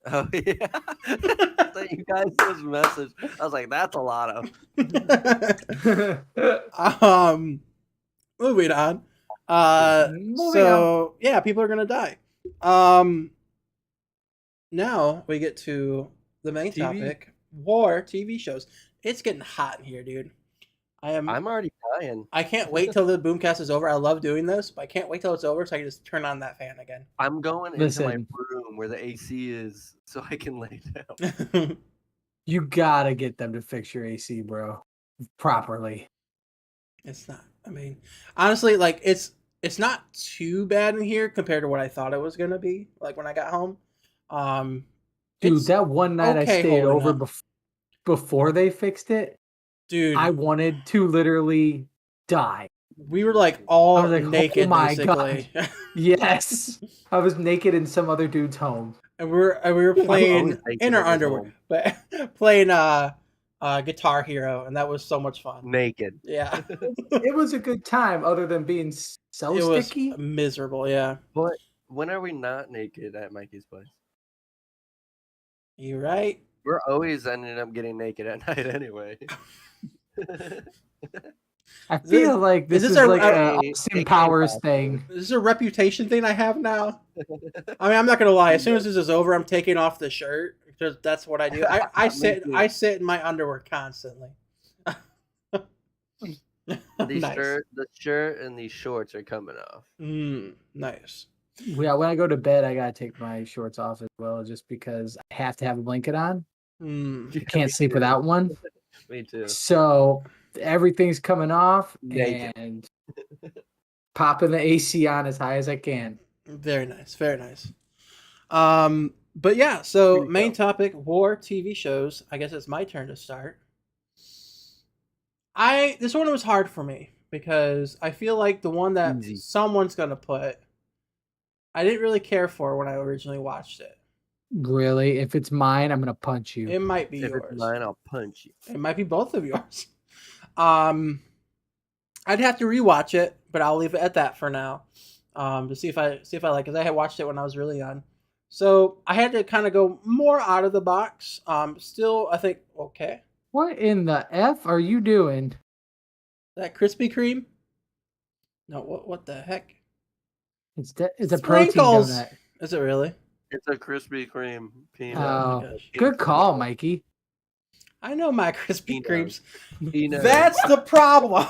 Oh yeah. So you guys just messaged. I was like, that's a lot of. Moving on. Moving on. Yeah, people are gonna die. Now we get to the main TV? topic: war TV shows. It's getting hot in here, dude. I'm already dying. I can't wait till the Boomcast is over. I love doing this, but I can't wait till it's over so I can just turn on that fan again. I'm going into my Listen. room where the AC is so I can lay down. You gotta get them to fix your AC, bro, properly. It's not. I mean, honestly, like it's not too bad in here compared to what I thought it was gonna be. Like when I got home, Dude, it's that one night I okay stayed holding over up. before they fixed it, Dude, I wanted to literally die. we were like all I was like, naked, oh my basically, Yes, I was naked in some other dude's home. and we were playing naked in our in his underwear, home. but playing Guitar Hero, and that was so much fun. Naked. Yeah, It was a good time, other than being so it was sticky. miserable. Yeah, But when are we not naked at Mikey's place? you right. We're always ending up getting naked at night anyway. I feel like this is like a a Austin Powers thing. This is a reputation thing I have now. I mean, I'm not gonna lie. As soon as this is over, I'm taking off the shirt because that's what I do. I sit in my underwear constantly. Nice. The shirt and these shorts are coming off. Nice. Yeah, when I go to bed, I gotta take my shorts off as well, just because I have to have a blanket on. I can't sleep without one. Me too. So everything's coming off Naked. and popping the AC on as high as I can. Very nice. Very nice. But yeah, so Here you main go. topic: war TV shows. I guess it's my turn to start. This one was hard for me because I feel like the one that Easy. someone's gonna put, I didn't really care for when I originally watched it. Really? If it's mine, I'm gonna punch you. It might be If yours. it's mine, I'll punch you. It might be both of yours. I'd have to rewatch it, but I'll leave it at that for now. To see if I like, because I had watched it when I was really young. So I had to kind of go more out of the box. Still, I think okay. What in the F are you doing? That Krispy Kreme? No, what the heck? It's a protein Sprinkles! donut. Is it really? It's a Krispy Kreme peanut. Oh, gosh. good call, Mikey. I know my Krispy Peanuts. Kremes. Peanut. That's the problem.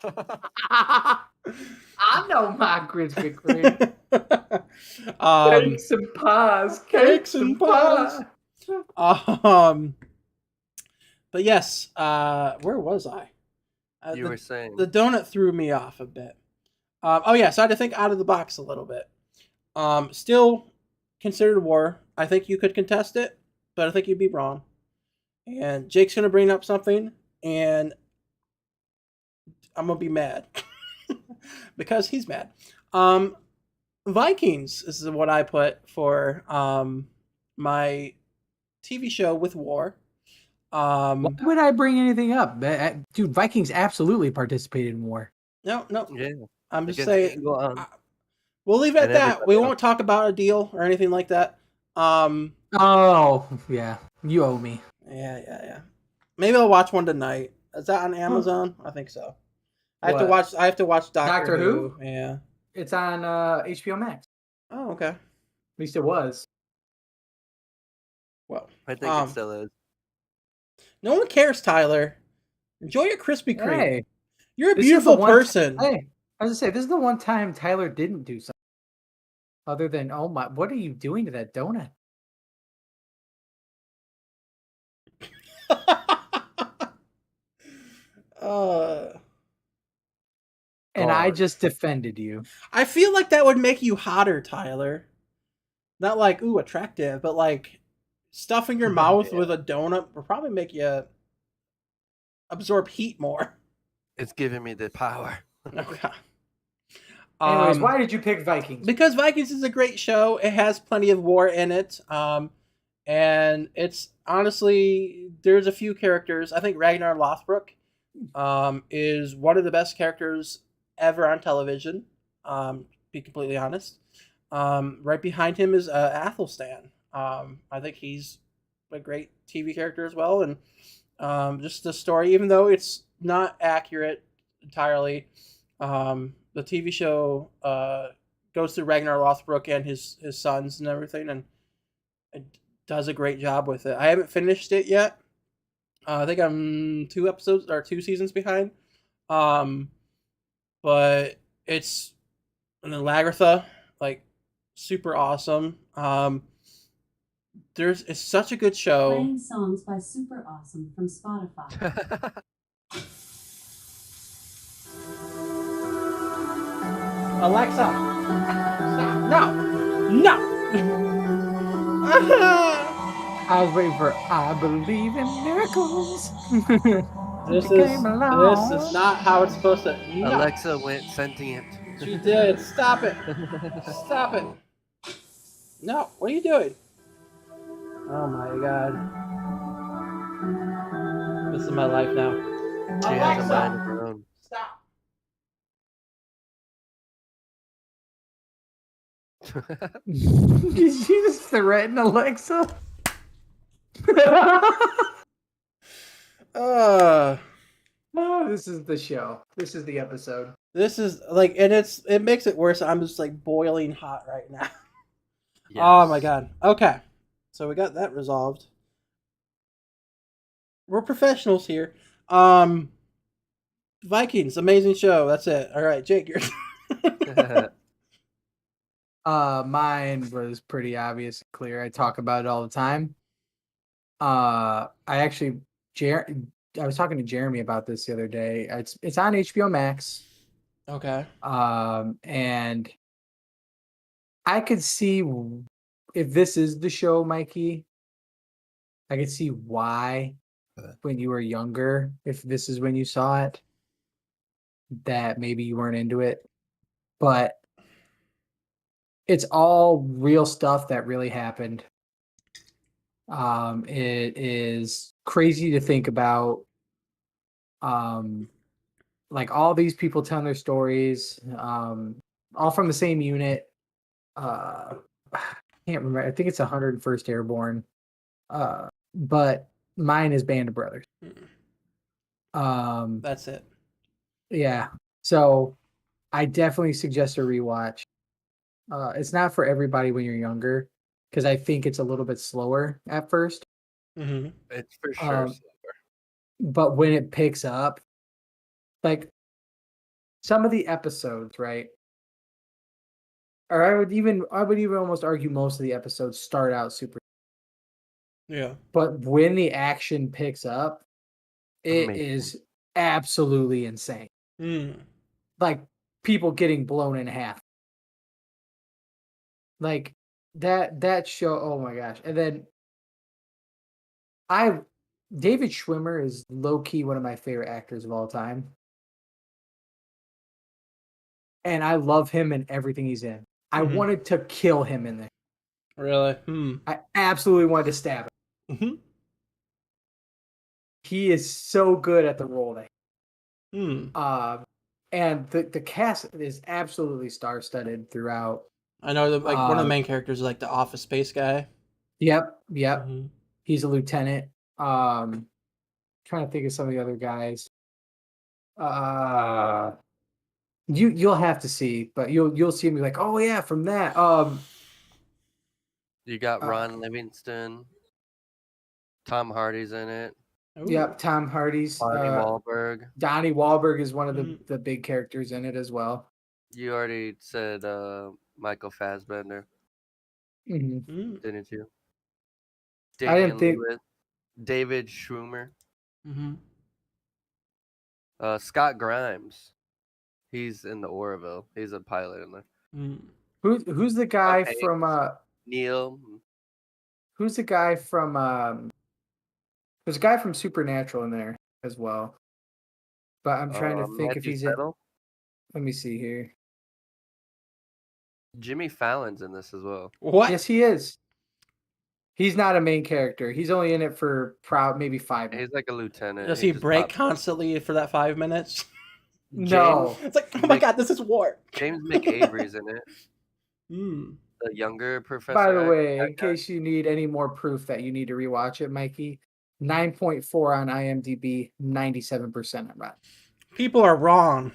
I know my Krispy Kreme. Cakes and pies. Cakes and pies. But yes, where was I? You were saying. The donut threw me off a bit. Oh yeah, so I had to think out of the box a little bit. Still considered war. I think you could contest it, but I think you'd be wrong. And Jake's gonna bring up something, and I'm gonna be mad because he's mad. Vikings is what I put for my TV show with war. Why would I bring anything up? Dude, Vikings absolutely participated in war. No. Yeah. I'm just Against saying. England. We'll leave it at And that. We everybody won't talk about a deal or anything like that. Oh, yeah. You owe me. Yeah. Maybe I'll watch one tonight. Is that on Amazon? I think so. I have to What? watch. I have to watch Doctor Doctor Who? Yeah. It's on HBO Max. Oh, okay. At least it was. Well, I think it still is. no one cares, Tyler. Enjoy your Krispy Kreme. Hey, You're a this is the beautiful one person. Hey, I was gonna say, this is the one time Tyler didn't do something. Other than, oh my, what are you doing to that donut? And I Guard. just defended you. I feel like that would make you hotter, Tyler. Not like, ooh, attractive, but like stuffing your mouth Yeah. with a donut will probably make you absorb heat more. It's giving me the power. Okay. Anyways, why did you pick Vikings? Because Vikings is a great show. It has plenty of war in it. And it's honestly, there's a few characters. I think Ragnar Lothbrok is one of the best characters ever on television. Be completely honest. Right behind him is Athelstan. I think he's a great TV character as well, and just the story, even though it's not accurate entirely, the TV show goes through Ragnar Lothbrok and his sons and everything, and it does a great job with it. I haven't finished it yet. I think I'm 2 seasons behind. But it's, and then Lagertha, like, super awesome. It's such a good show. Playing songs by Super Awesome from Spotify. Alexa, stop. No. I was waiting for I believe in miracles. This You is came along. this is not how it's supposed to. No. Alexa went sentient. She did. Stop it. Stop it. No. What are you doing? Oh my god. This is my life now. She has a mind of her own. Stop. Did you just threaten Alexa? Oh, this is the show. This is the episode. This is like, and it makes it worse. I'm just like boiling hot right now. Yes. Oh my god. Okay. So we got that resolved. We're professionals here. Vikings, amazing show. That's it. All right, Jake, you're Mine was pretty obvious and clear. I talk about it all the time. I was talking to Jeremy about this the other day. It's on HBO Max. okay. And I could see if this is the show, Mikey, I could see why when you were younger, if this is when you saw it, that maybe you weren't into it. But it's all real stuff that really happened. It is crazy to think about. Like all these people telling their stories, all from the same unit. I can't remember. I think it's 101st Airborne. But mine is Band of Brothers. That's it. Yeah. So I definitely suggest a rewatch. It's not for everybody when you're younger, because I think it's a little bit slower at first. Mm-hmm. It's for sure. But when it picks up, like some of the episodes, right? Or I would even almost argue most of the episodes start out super. Yeah. But when the action picks up, it Amazing. is absolutely insane. Like people getting blown in half. Like that show, oh my gosh. And then David Schwimmer is low-key one of my favorite actors of all time. And I love him in everything he's in. I wanted to kill him in there. Really? I absolutely wanted to stab him. Mhm. He is so good at the role that. Hmm. And the cast is absolutely star-studded throughout. I know that like one of the Uh, main characters is like the Office Space guy. Yep. Mhm. He's a lieutenant. Trying to think of some of the other guys. You'll have to see, but you'll see me like, oh yeah, from that. You got Uh, Ron Livingston. Tom Hardy's in it. Yep, Ooh. Tom Hardy's. Donnie Wahlberg. Donnie Wahlberg is one of Mhm. the big characters in it as well. You already said Michael Fassbender, Hmm. Mm. didn't you? I didn't Damian think. Lewis, David Schwimmer, Mhm. Scott Grimes. He's in the Oroville. He's a pilot in there. Mm. Who's the Tom guy Hanks, from Neil. who's the guy from there's a guy from Supernatural in there as well. But I'm trying to think if Matthew he's in. Settle. Let me see here. Jimmy Fallon's in this as well. What? Yes, he is. He's not a main character. He's only in it for maybe 5 minutes. He's like a lieutenant. Does he just break pops up. constantly for that 5 minutes? No. It's like, oh my god, this is war. James McAvery's in it. Mm. The younger professor. By the way, that in guy. case you need any more proof that you need to rewatch it, Mikey, 9.4 on IMDb, 97% on Rotten. People are wrong.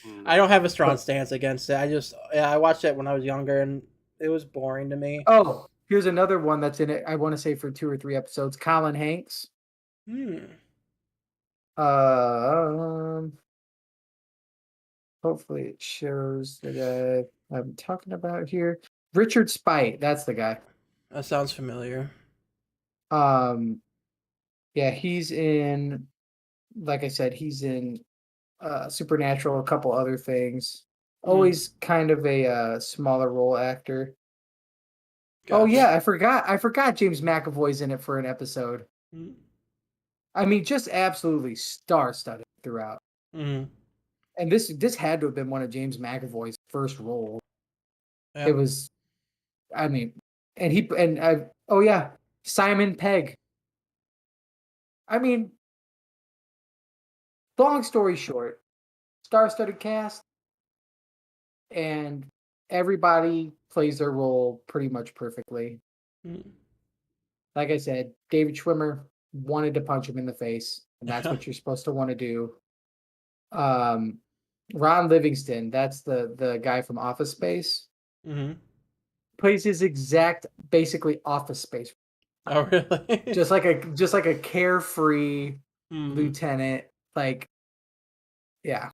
Hmm. I don't have a strong stance against it. I watched it when I was younger and it was boring to me. Oh, here's another one that's in it. I want to say for 2 or 3 episodes. Colin Hanks. Hmm. Hopefully it shows that I'm talking about here. Richard Spite, that's the guy. That sounds familiar. Yeah, he's in. Like I said, he's in Supernatural, a couple other things. Always kind of a smaller role actor. Oh Gotcha. yeah, I forgot James McAvoy's in it for an episode. Mm. I mean, just absolutely star-studded throughout. Mm. And this had to have been one of James McAvoy's first roles. Yeah. It was, I mean, oh yeah, Simon Pegg. I mean, long story short, star-studded cast, and everybody plays their role pretty much perfectly. Mm. Like I said, David Schwimmer wanted to punch him in the face, and that's what you're supposed to want to do. Ron Livingston, that's the guy from Office Space, Mm-hmm. plays his exact, basically Office Space, Oh really? just like a carefree lieutenant. Like, yeah,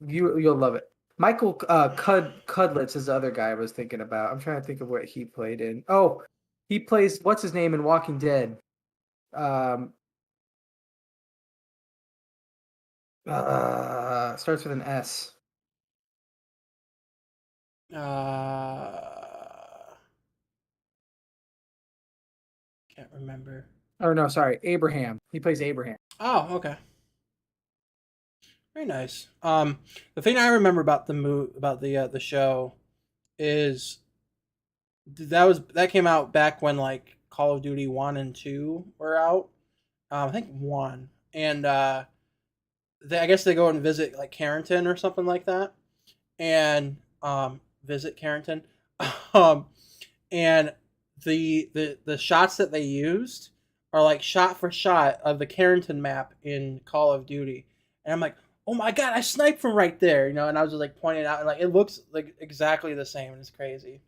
you'll love it. Michael Cudlitz is the other guy I was thinking about. I'm trying to think of what he played in. Oh, he plays what's his name in Walking Dead. Starts with an S. Can't remember. Oh no, sorry, Abraham. He plays Abraham. Oh, okay. Very nice. The thing I remember about the show is that came out back when like Call of Duty 1 and 2 were out. I think 1. And I guess they go and visit like Carrington or something like that. And visit Carrington. um and the shots that they used are like shot for shot of the Carrington map in Call of Duty. And I'm like, "Oh my god, I sniped from right there." And I was just like pointing out and like it looks like exactly the same and it's crazy.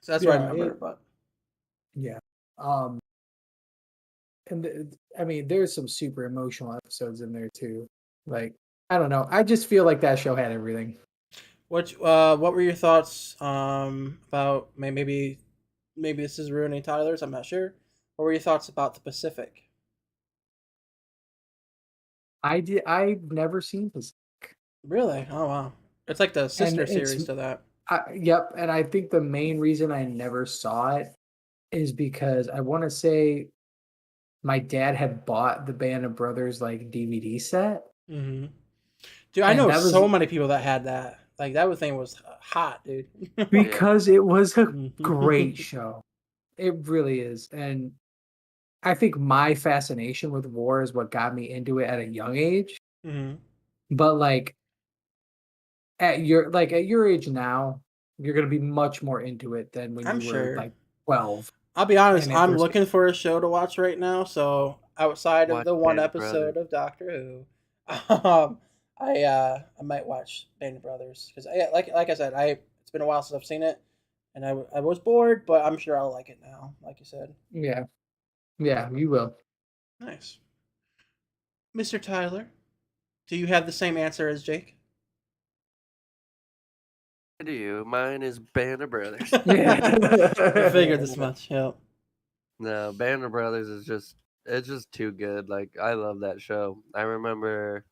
So that's what I remember. But yeah. I mean, there's some super emotional episodes in there too. Like, I don't know. I just feel like that show had everything. what were your thoughts about maybe this is ruining Tyler's? I'm not sure. What were your thoughts about the Pacific? I've never seen this. Really? Oh wow. It's like the sister it's- series to that. Yep, and I think the main reason I never saw it is because I want to say my dad had bought the Band of Brothers like DVD set. Mm-hmm. Dude, I And know that was- so many people that had that. Like that thing was hot, dude. because it was a Mhm. great show. It really is, and I think my fascination with war is what got me into it at a young age. Mm-hmm. But like at your age now, you're gonna be much more into it than when I'm you were sure. like 12. I'll be honest. And if I'm there's looking for a show to watch right now. So outside of Watch the one Band of Brothers. episode of Doctor Who, I might watch Band of Brothers because like I said, it's been a while since I've seen it, and I was bored, but I'm sure I'll like it now. Like you said, yeah, yeah, you will. nice, Mr. Tyler. Do you have the same answer as Jake? I do. Mine is Band of Brothers. Yeah. I figured this much. Yep. No, Band of Brothers is it's just too good. Like I love that show. I remember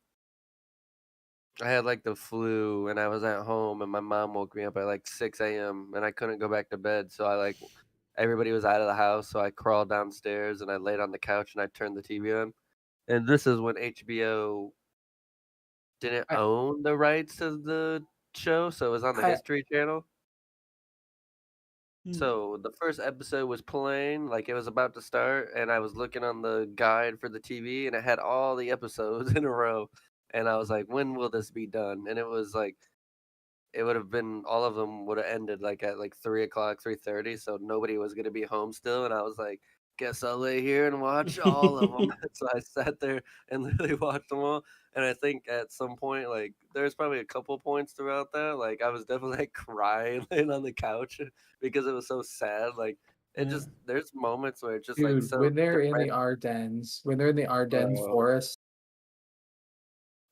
I had like the flu and I was at home and my mom woke me up at like 6 a.m. and I couldn't go back to bed. So I like everybody was out of the house, so I crawled downstairs and I laid on the couch and I turned the TV on. And this is when HBO didn't I, own the rights to the show, so it was on the I History Channel. Hmm. So the first episode was playing, like it was about to start, and I was looking on the guide for the TV, and it had all the episodes in a row. And I was like, "When will this be done?" And it was like it would have been all of them would have ended like at like 3 o'clock, 3:30, so nobody was gonna be home still. And I was like, "Guess I'll lay here and watch all of them." So I sat there and literally watched them all. And I think at some point, like there's probably a couple points throughout that, like I was definitely like crying laying on the couch because it was so sad. Like it Yeah. just there's moments where it's just like dude, so depressing, when they're in the Ardennes bro. forest,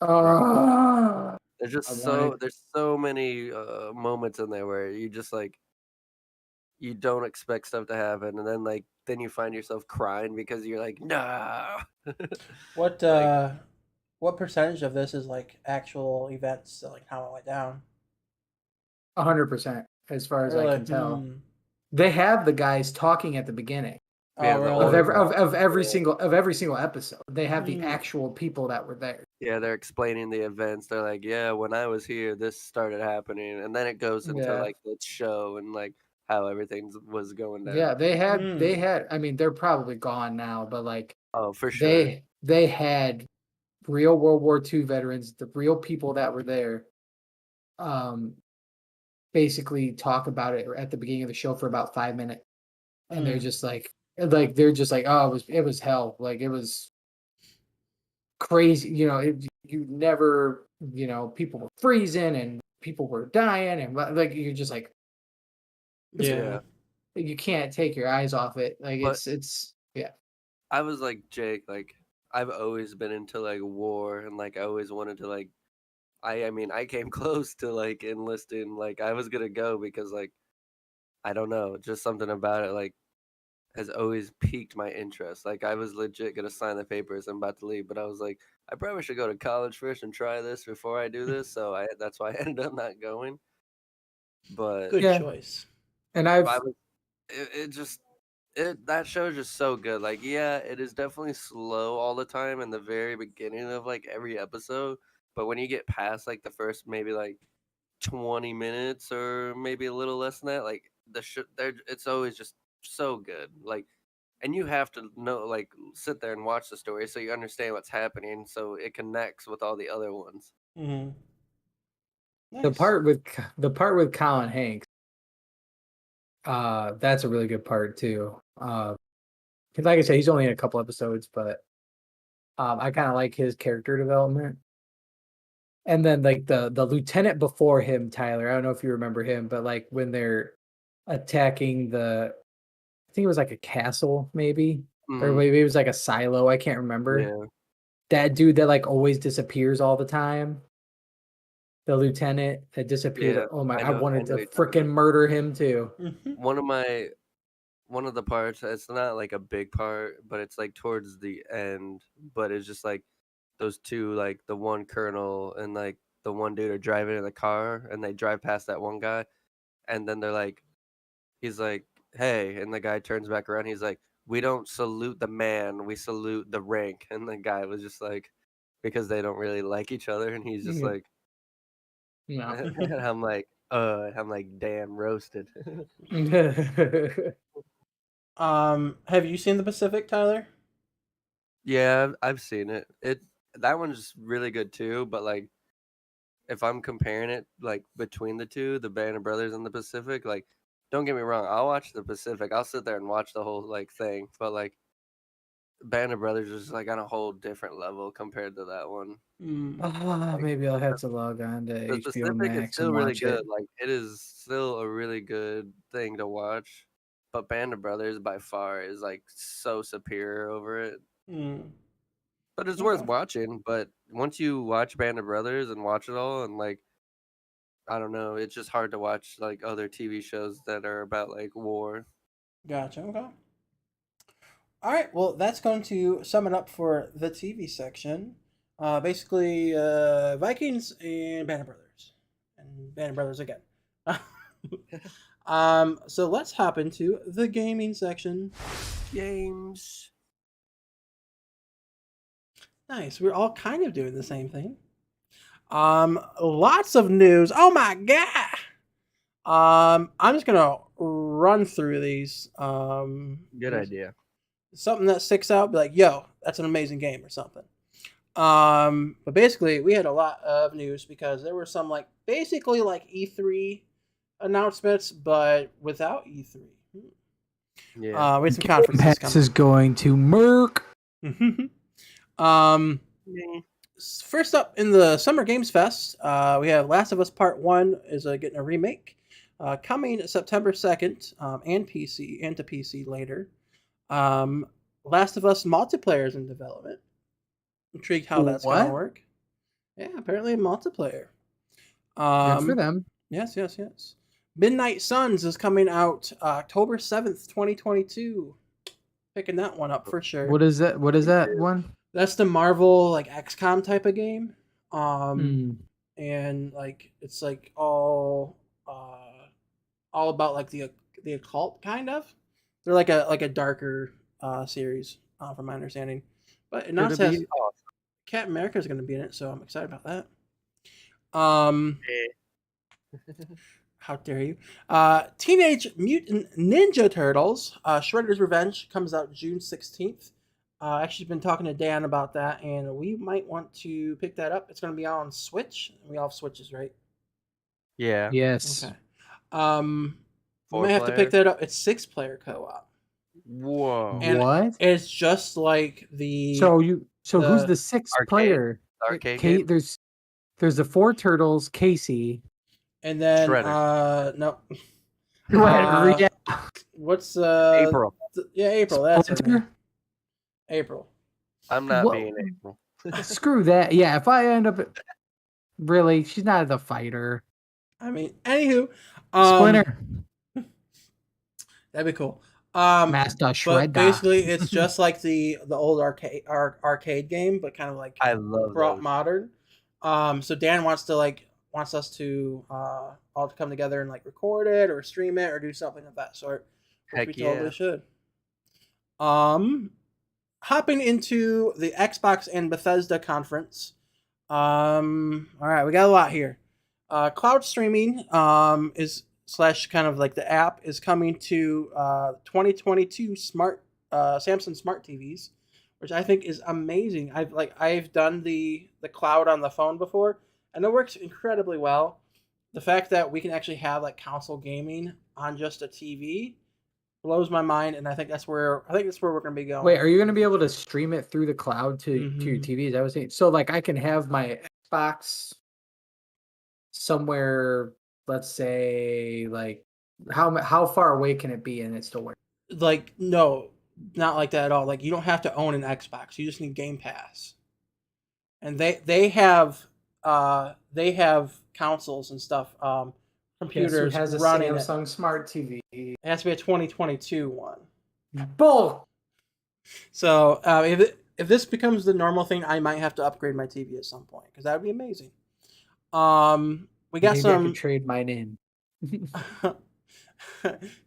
Bro. ah, I wanted There's so many moments in there where you just like you don't expect stuff to happen, and then then you find yourself crying because you're like, no. What Like uh, what percentage of this is like actual events, like how it went down? 100% as far as I Really? can tell. Hmm. They have the guys talking at the beginning Oh, yeah, the of really? old every single episode. They have the Hmm. actual people that were there. yeah, they're explaining the events. They're like, yeah, when I was here, this started happening, and then it goes into Yeah. like the show and like how everything was going down. Yeah, Hmm. I mean, they're probably gone now, but like Oh, for sure. they had real World War II veterans, the real people that were there, um, basically talk about it at the beginning of the show for about 5 minutes, and they're Hmm. just like they're just like, oh, it was hell, like it was crazy, you never, people were freezing and people were dying, and like you're just like Yeah. Yeah, you can't take your eyes off it, like but it's yeah. I was like Jake. Like I've always been into like war, and like I always wanted to like. I mean, I came close to like enlisting. Like I was gonna go because like I don't know, just something about it like has always piqued my interest. Like I was legit gonna sign the papers. I'm about to leave, but I was like, I probably should go to college first and try this before I do this. So that's why I ended up not going. But Good Yeah, choice. and I I've was it just that show is just so good. Like yeah, it is definitely slow all the time in the very beginning of like every episode. But when you get past like the first maybe like 20 minutes or maybe a little less than that, like it's always just so good. Like and you have to know like sit there and watch the story so you understand what's happening so it connects with all the other ones. Hmm. the Nice. part with the part with Colin Hanks, that's a really good part too. 'Cause like I said, he's only in a couple episodes, but I kind of like his character development. And then like the lieutenant before him, Tyler, I don't know if you remember him, but like when they're attacking I think it was like a castle, maybe, or Mm, maybe it was like a silo. I can't remember. yeah, That dude that like always disappears all the time. The lieutenant that disappeared. yeah, Oh my! I I know wanted to what you're talking freaking about. murder him too. Hmm. One of my one of the parts, it's not like a big part, but it's like towards the end, but it's just like those two, like the one colonel and like the one dude are driving in the car and they drive past that one guy and then they're like he's like, "Hey," and the guy turns back around. He's like, "We don't salute the man, we salute the rank." And the guy was just like, because they don't really like each other, and he's just Yeah. like, No. and I'm like, damn, roasted. Have you seen the Pacific, Tyler? Yeah, I've seen it. That one's really good too. But like, if I'm comparing it like between the two, the Band of Brothers and the Pacific, like, don't get me wrong, I'll watch the Pacific. I'll sit there and watch the whole like thing. But like, Band of Brothers is like on a whole different level compared to that one. Mm. Like, Maybe I'll have to log on to the HBO Pacific is Max still and really watch it. good. Like, it is still a really good thing to watch. But Band of Brothers by far is like so superior over it. Mm. But it's worth Okay. watching. But once you watch Band of Brothers and watch it all, and like, I don't know, it's just hard to watch like other TV shows that are about like war. Gotcha. Okay. All right. Well, that's going to sum it up for the TV section. Basically, Vikings and Band of Brothers, and Band of Brothers again. So let's hop into the gaming section. Games. Nice. We're all kind of doing the same thing. Lots of news. Oh my god. I'm just gonna run through these. Good idea. Something that sticks out, be like, yo, that's an amazing game or something. But basically, we had a lot of news because there were some like basically like E3 announcements, but without E3. Yeah. We had some conferences Pass is going to Merc. coming. First up in the Summer Games Fest, we have Last of Us Part 1 is getting a remake. Coming September 2nd, and PC, and to PC later. Last of Us multiplayer is in development. Intrigued how that's going to What? work. Yeah, apparently multiplayer. Good for them. Yes. Midnight Suns is coming out October 7th, 2022. Picking that one up for sure. What is that? What is that one? That's the Marvel like XCOM type of game. Mm. And like it's like all about like the occult kind of. They're like a darker series from my understanding. But it now Could it says be awesome? Captain America is going to be in it, so I'm excited about that. How dare you? Teenage Mutant Ninja Turtles, Shredder's Revenge comes out June 16th. Actually, been talking to Dan about that, and we might want to pick that up. It's going to be on Switch. We all have Switches, right? Yeah. Yes. Okay. We Four might have to player? pick that up. It's 6-player co-op. Whoa. And What? it's just like the So who's the the sixth arcade- player? arcade game? There's the four turtles, Casey. and then Shredder. no. Yeah. What's April. Yeah, April. That's her name. Splinter? April. I'm not Whoa. being April. Screw that. Yeah, if I end up really, she's not the fighter. I mean, anywho, Splinter. that'd be cool. Master But Shredder. basically, it's just like the old arcade game, but kind of like I love brought those. modern. So Dan wants us to all to come together and like record it or stream it or do something of that sort, which Heck we totally yeah. should. Hopping into the Xbox and Bethesda conference. All right, we got a lot here. Cloud streaming is slash kind of like the app is coming to 2022 smart Samsung smart TVs, which I think is amazing. I've done the cloud on the phone before, and it works incredibly well. The fact that we can actually have like console gaming on just a TV blows my mind, and I think that's where we're gonna be going. Wait, are you going to be able to stream it through the cloud to your Mhm. TVs? I was saying, so like I can have my Xbox somewhere, let's say, like how far away can it be and it still works? Like no, not like that at all. Like you don't have to own an Xbox. You just need Game Pass. And they have consoles and stuff, Guess who computers has a running it. Samsung Smart TV? It has to be a 2022 one. Bull. So if this becomes the normal thing, I might have to upgrade my TV at some point because that would be amazing. We got Maybe I some. could trade mine in.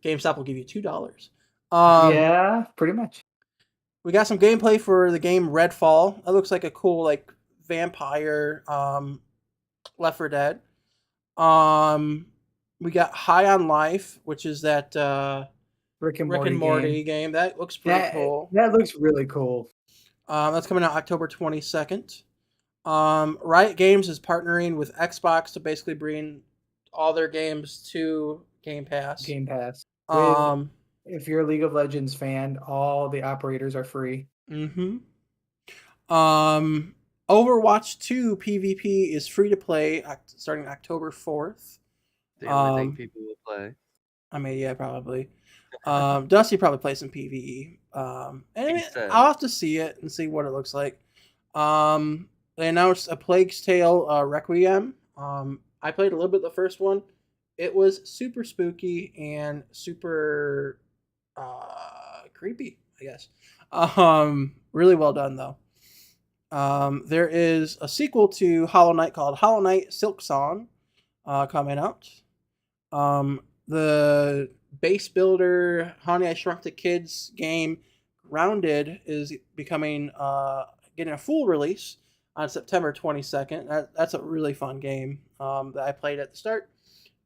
GameStop will give you $2. Yeah, pretty much. We got some gameplay for the game Redfall. It looks like a cool like vampire Left 4 Dead. We got High on Life, which is that Rick and Rick Morty and Morty game. game. That looks pretty That cool. that looks really cool. That's coming out October 22nd. Riot Games is partnering with Xbox to basically bring all their games to Game Pass. Game Pass. Um, If you're a League of Legends fan, all the operators are free. mhm. Overwatch 2 PvP is free to play starting October 4th. The only thing people will play. I mean, yeah, probably. Dusty probably plays some PvE. And He said. I'll have to see it and see what it looks like. They announced A Plague's Tale Requiem. I played a little bit of the first one. It was super spooky and super creepy, I guess. Really well done though. There is a sequel to Hollow Knight called Hollow Knight Silk Song coming out. The base builder Honey I Shrunk the Kids game Grounded is becoming getting a full release on September 22nd. That's a really fun game that I played at the start,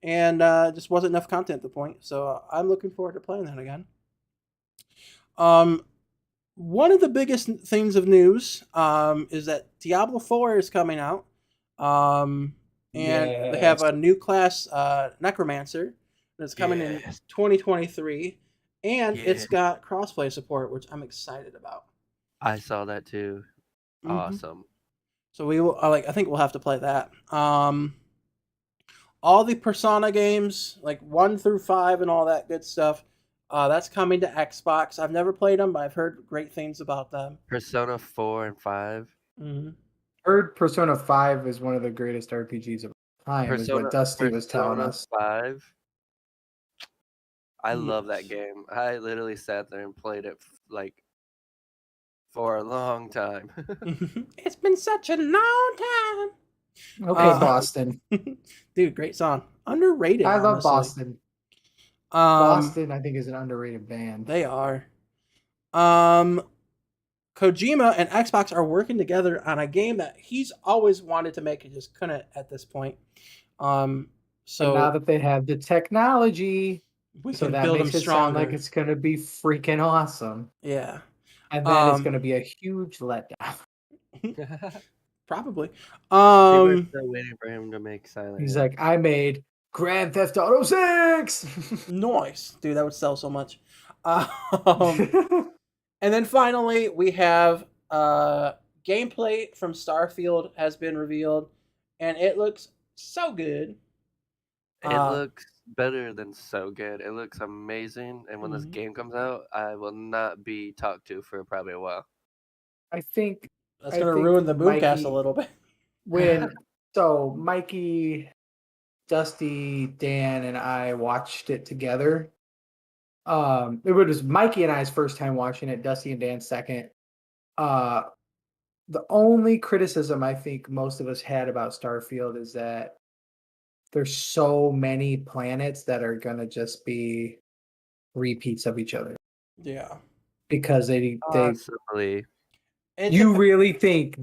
and just wasn't enough content at the point. So I'm looking forward to playing that again. One of the biggest things of news is that Diablo 4 is coming out. And they have a new class, Necromancer, that's coming in 2023. And it's got crossplay support, which I'm excited about. I saw that too. Mhm. Awesome. So we will, I think we'll have to play that. All the Persona games, like 1 through 5 and all that good stuff, that's coming to Xbox. I've never played them, but I've heard great things about them. Persona 4 and 5. Mm-hmm. Heard Persona 5 is one of the greatest RPGs of all time, is what Dusty was telling us. 5. I Yes. love that game. I literally sat there and played it like for a long time. It's been such a long time. Okay, Boston. Dude, great song. Underrated. I love honestly. Boston. Boston, I think, is an underrated band. They are. Kojima and Xbox are working together on a game that he's always wanted to make and just couldn't at this point. So but now that they have the technology, we so can that build them makes it stronger. sound like it's going to be freaking awesome. Yeah. And then it's going to be a huge letdown. Probably. People are still waiting for him to make Silent He's Hill. like, I made Grand Theft Auto 6! Nice. Dude, that would sell so much. And then finally, we have gameplay from Starfield has been revealed, and it looks so good. It looks better than so good. It looks amazing. And when this game comes out, I will not be talked to for probably a while. I think that's going to ruin the Boomcast a little bit. So Mikey, Dusty, Dan, and I watched it together. It was Mikey and I's first time watching it, Dusty and Dan's second. The only criticism I think most of us had about Starfield is that there's so many planets that are gonna just be repeats of each other. Yeah. Because they Possibly. do you really think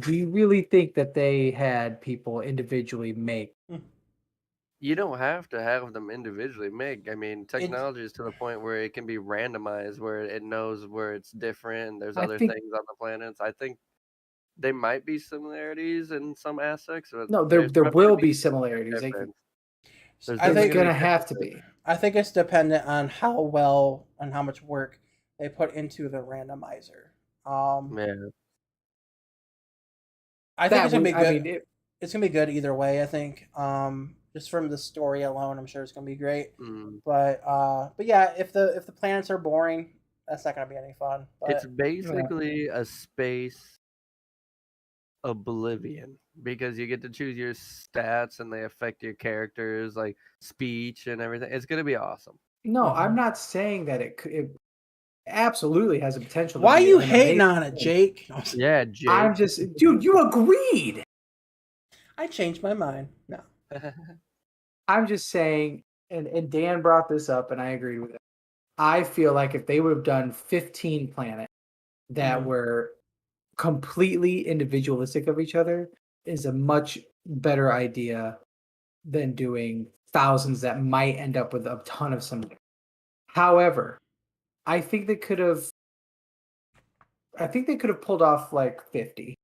that they had people individually make? You don't have to have them individually make. I mean, technology is to the point where it can be randomized, where it knows where it's different, and there's other things on the planets. I think they might be similarities in some aspects. But No, there will be similarities. I think it's gonna have to be. I think it's dependent on how well and how much work they put into the randomizer. Yeah. I think it's gonna be good. It's gonna be good either way. I think. Just from the story alone, I'm sure it's gonna be great. But yeah, if the planets are boring, that's not gonna be any fun. But, it's basically a space Oblivion, because you get to choose your stats and they affect your characters, like speech and everything. It's gonna be awesome. No, I'm not saying that it absolutely has a potential. Why are you hating on it, Jake? Yeah, Jake. I'm just, dude. You agreed. I changed my mind. No. I'm just saying, and Dan brought this up, and I agreed with it. I feel like if they would have done 15 planets that were completely individualistic of each other, is a much better idea than doing thousands that might end up with a ton of similarities. However, I think they could have. I think they could have pulled off like 50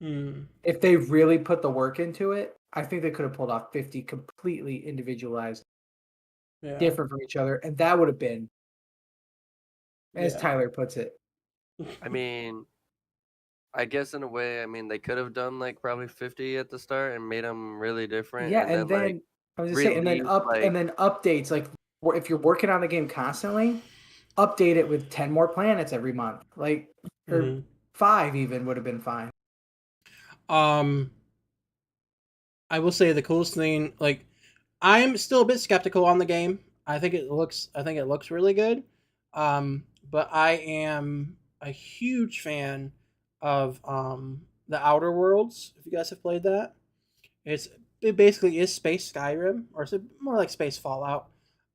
if they really put the work into it. I think they could have pulled off 50 completely individualized, Yeah. different from each other, and that would have been, as Yeah. Tyler puts it. I mean, I guess in a way, I mean, they could have done like probably 50 at the start and made them really different, Yeah, and and then like then I was just saying, and then release like updates. Like, if you're working on the game constantly, update it with 10 more planets every month, like, or Mhm. 5 even would have been fine. I will say the coolest thing, like, I'm still a bit skeptical on the game. I think it looks really good. But I am a huge fan of the Outer Worlds. If you guys have played that, it basically is space Skyrim, or is it more like space Fallout?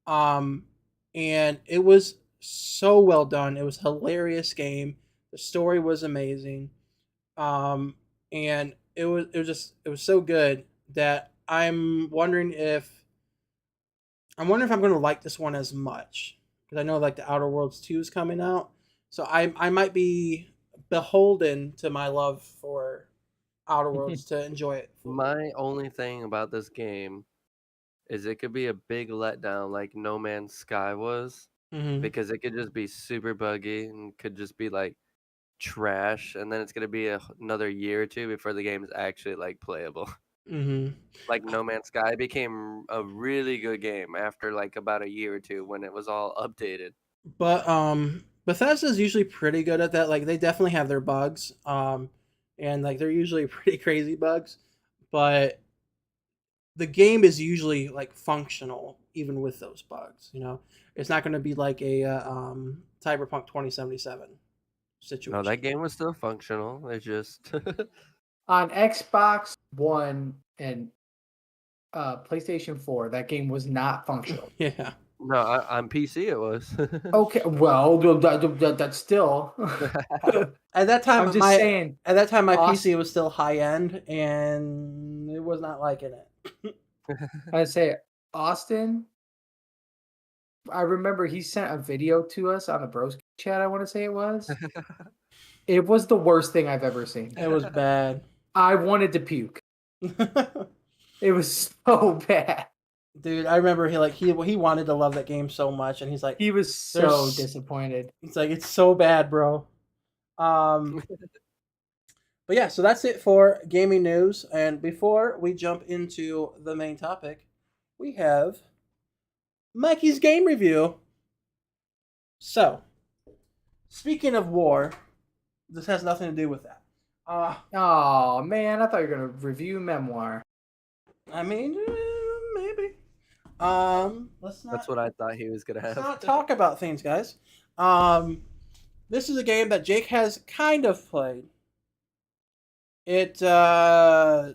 Um, and it was so well done. It was a hilarious game. The story was amazing. Um, and it was so good that I'm wondering if I'm going to like this one as much, because I know like the Outer Worlds 2 is coming out, so I might be beholden to my love for Outer Worlds to enjoy it fully. my only thing about this game is it could be a big letdown like No Man's Sky was Mm-hmm. because it could just be super buggy and could just be like trash, and then it's gonna be another year or two before the game is actually like playable. Mm-hmm. Like No Man's Sky became a really good game after like about a year or two when it was all updated. But Bethesda's usually pretty good at that. Like they definitely have their bugs. And like they're usually pretty crazy bugs, but the game is usually like functional even with those bugs. You know, it's not going to be like a Cyberpunk 2077 No, that situation. game was still functional. It just On Xbox One and PlayStation 4, that game was not functional. Yeah. no, on PC it was. Okay, well, that's still. At that time, I'm just saying. my Austin, PC was still high end, and it was not liking it. I say Austin. I remember he sent a video to us on the Bros chat. I want to say it was. It was the worst thing I've ever seen. It was bad. I wanted to puke. It was so bad. Dude, I remember he wanted to love that game so much, and he's like, He was so There's- disappointed. it's like it's so bad, bro. But yeah, so that's it for gaming news. And before we jump into the main topic, we have Mikey's game review. So, speaking of war, this has nothing to do with that. Oh man, I thought you were gonna review memoir. I mean, maybe. Let's not. That's what I thought he was gonna Let's have. not talk about things, guys. This is a game that Jake has kind of played. I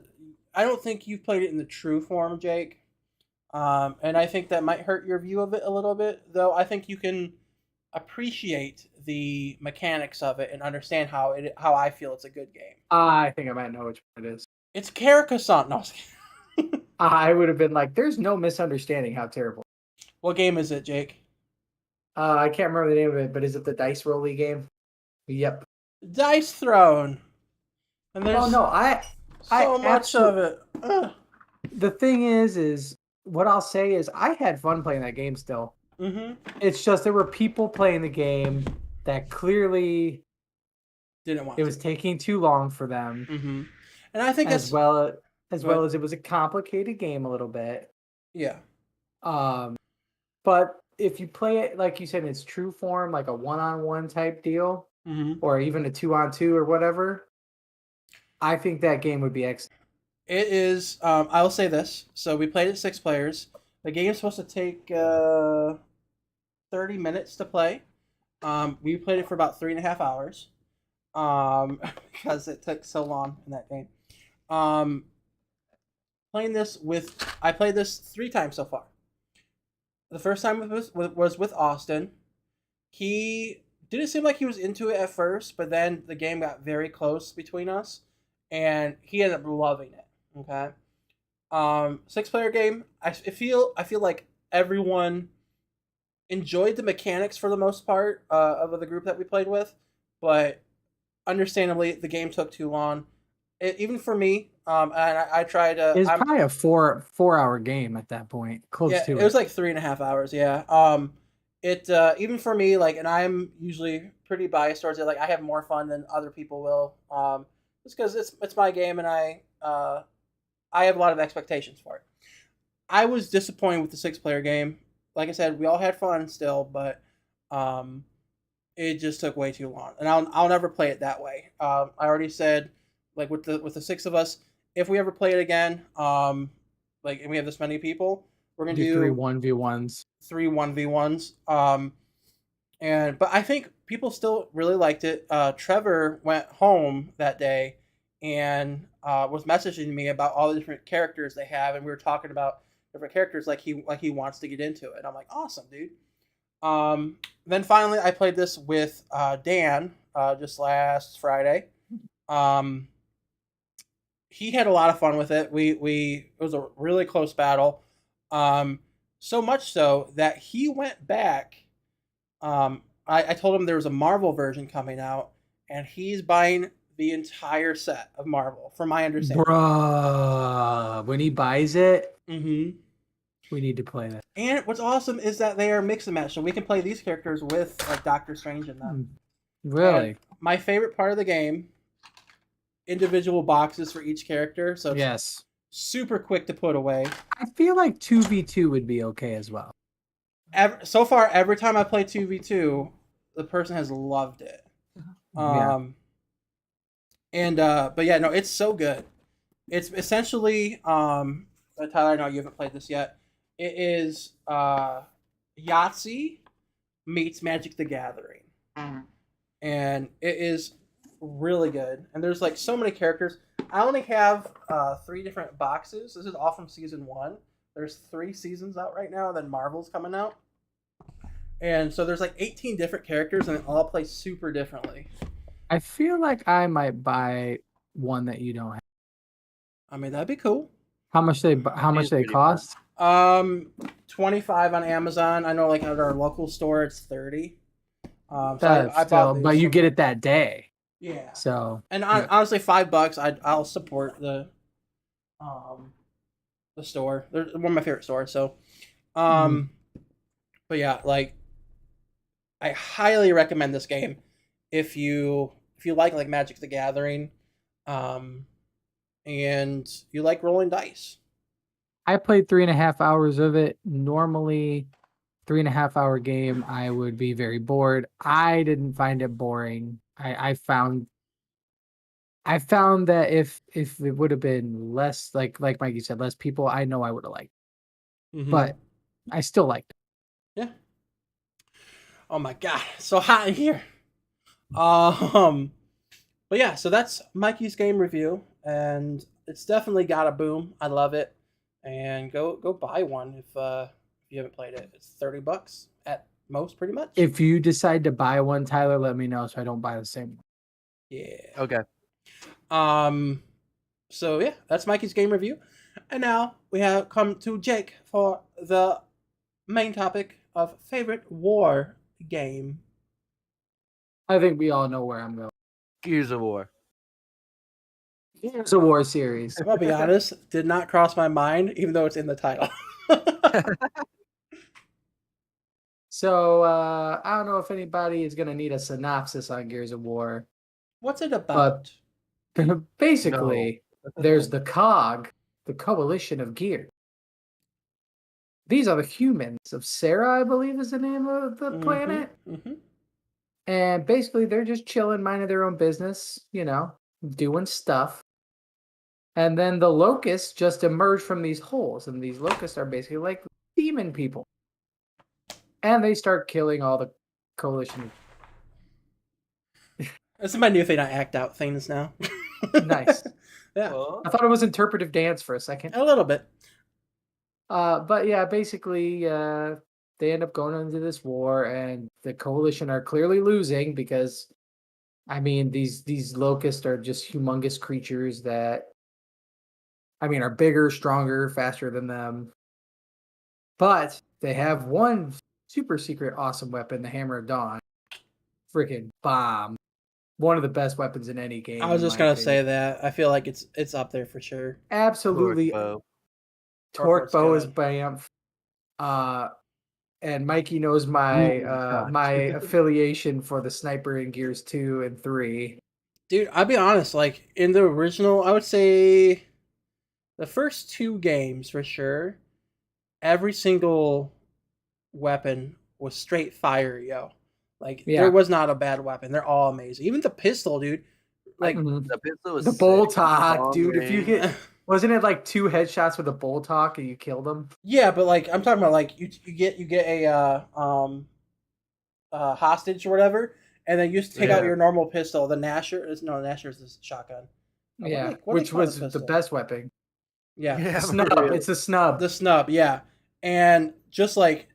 don't think you've played it in the true form, Jake. And I think that might hurt your view of it a little bit, though I think you can appreciate the mechanics of it and understand how I feel it's a good game. I think I might know which one it is. It's Carcassonne. No, I was kidding. I would have been like, "There's no misunderstanding how terrible." What game is it, Jake? I can't remember the name of it, but is it the dice rolly game? Yep. Dice Throne. And there's Oh no, so much of it. Ugh. The thing is what I'll say is I had fun playing that game still. Mm-hmm. It's just there were people playing the game that clearly Didn't want it was taking too long for them, Mm-hmm. And I think as that's well But- as it was a complicated game a little bit. yeah. But if you play it like you said in its true form, like a one-on-one type deal, Mm-hmm. or even a 2-on-2 or whatever, I think that game would be excellent. It is. I'll say this. So we played it 6 players. The game's supposed to take 30 minutes to play. We played it for about 3.5 hours. Because it took so long in that game. I played this 3 times so far. The first time was with Austin. He didn't seem like he was into it at first, but then the game got very close between us, and he ended up loving it. Okay. 6-player game. I feel like everyone enjoyed the mechanics for the most part of the group that we played with, but understandably, the game took too long. Even for me, and I tried to. It's probably a 4 hour game at that point, close Yeah, to it was like 3.5 hours. Yeah. It even for me, like, and I'm usually pretty biased towards it. Like, I have more fun than other people will. Just because it's my game, and I have a lot of expectations for it. I was disappointed with the 6 player game. Like I said, we all had fun still, but um, it just took way too long, and I'll never play it that way. I already said, like, with the 6 of us, if we ever play it again, like, and we have this many people, we're gonna do 3 do 1v1s. 3 1v1s. But I think people still really liked it. Trevor went home that day and was messaging me about all the different characters they have, and we were talking about different characters like he wants to get into it. I'm like, awesome, dude. Then finally, I played this with Dan just last Friday. He had a lot of fun with it. It was a really close battle. So much so that he went back. I told him there was a Marvel version coming out, and he's buying the entire set of Marvel, from my understanding. Bruh, when he buys it, Mm-hmm. we need to play that. And what's awesome is that they are mix and match, so we can play these characters with like Doctor Strange in them. Really? And my favorite part of the game, individual boxes for each character, so it's Yes. super quick to put away. I feel like 2v2 would be okay as well. So far, every time I play 2v2, the person has loved it. Yeah. But yeah, no, it's so good. It's essentially, Tyler, I know you haven't played this yet. It is Yahtzee meets Magic the Gathering. And it is really good. And there's like so many characters. I only have 3 different boxes. This is all from season 1. There's 3 seasons out right now, and then Marvel's coming out. And so there's like 18 different characters, and they all play super differently. I feel like I might buy one that you don't have. I mean, that'd be cool. How much they pretty cost? 25 on Amazon. I know, like, at our local store, it's 30. So That's I still, bought but these you from- get it that day. Yeah. So And yeah. honestly, $5, I'll support the store. They're one of my favorite stores. So, but yeah, like, I highly recommend this game if you like Magic the Gathering, and you like rolling dice. I played 3.5 hours of it. Normally, 3.5 hour game, I would be very bored. I didn't find it boring. I found that if it would have been less, like Mikey said, less people, I know I would have liked it. Mm-hmm. But I still liked it. Yeah. Oh my god, it's so hot in here. But yeah, so that's Mikey's game review, and it's definitely got a boom. I love it, and go buy one if you haven't played it. It's $30 at most, pretty much. If you decide to buy one, Tyler, let me know so I don't buy the same one. Yeah. Okay. So yeah, that's Mikey's game review, and now we have come to Jake for the main topic of favorite war game. I think we all know where I'm going. Gears of War. It's a war series. I'm gonna be honest, did not cross my mind, even though it's in the title. So I don't know if anybody is gonna need a synopsis on Gears of War. What's it about? Basically, there's the COG, the Coalition of Gears. These are the humans of Sarah, I believe is the name of the planet. Mm-hmm. And basically, they're just chilling, minding their own business, doing stuff. And then the locusts just emerge from these holes, and these locusts are basically like demon people. And they start killing all the coalition. This is my new thing. I act out things now. Nice. Yeah, I thought it was interpretive dance for a second. a little bit. But yeah, basically, they end up going into this war, and the coalition are clearly losing because, I mean, these locusts are just humongous creatures that, I mean, are bigger, stronger, faster than them. But they have one super secret awesome weapon, the Hammer of Dawn. Freaking bomb. One of the best weapons in any game. I was in just my gonna opinion. say that. I feel like it's up there for sure. Absolutely. Torque Torque bow is good. bam. And Mikey knows my God. my affiliation for the sniper in Gears 2 and 3. Dude, I'll be honest. Like in the original, I would say the first 2 games for sure. Every single weapon was straight fire, yo. Like Yeah. there was not a bad weapon. They're all amazing. Even the pistol, dude. Like Mhm. The pistol was The sick. bolt hawk, Long dude. If you range. hit, wasn't it like 2 headshots with a bolt hawk and you killed them? yeah, but like I'm talking about like you get a hostage or whatever, and then you just take out Yeah. your normal pistol. The Nasher no Nasher is the shotgun. Yeah, what which call the was the pistol? best weapon. Yeah, Yeah, The for snub. real. It's a snub. the snub. Yeah, and just like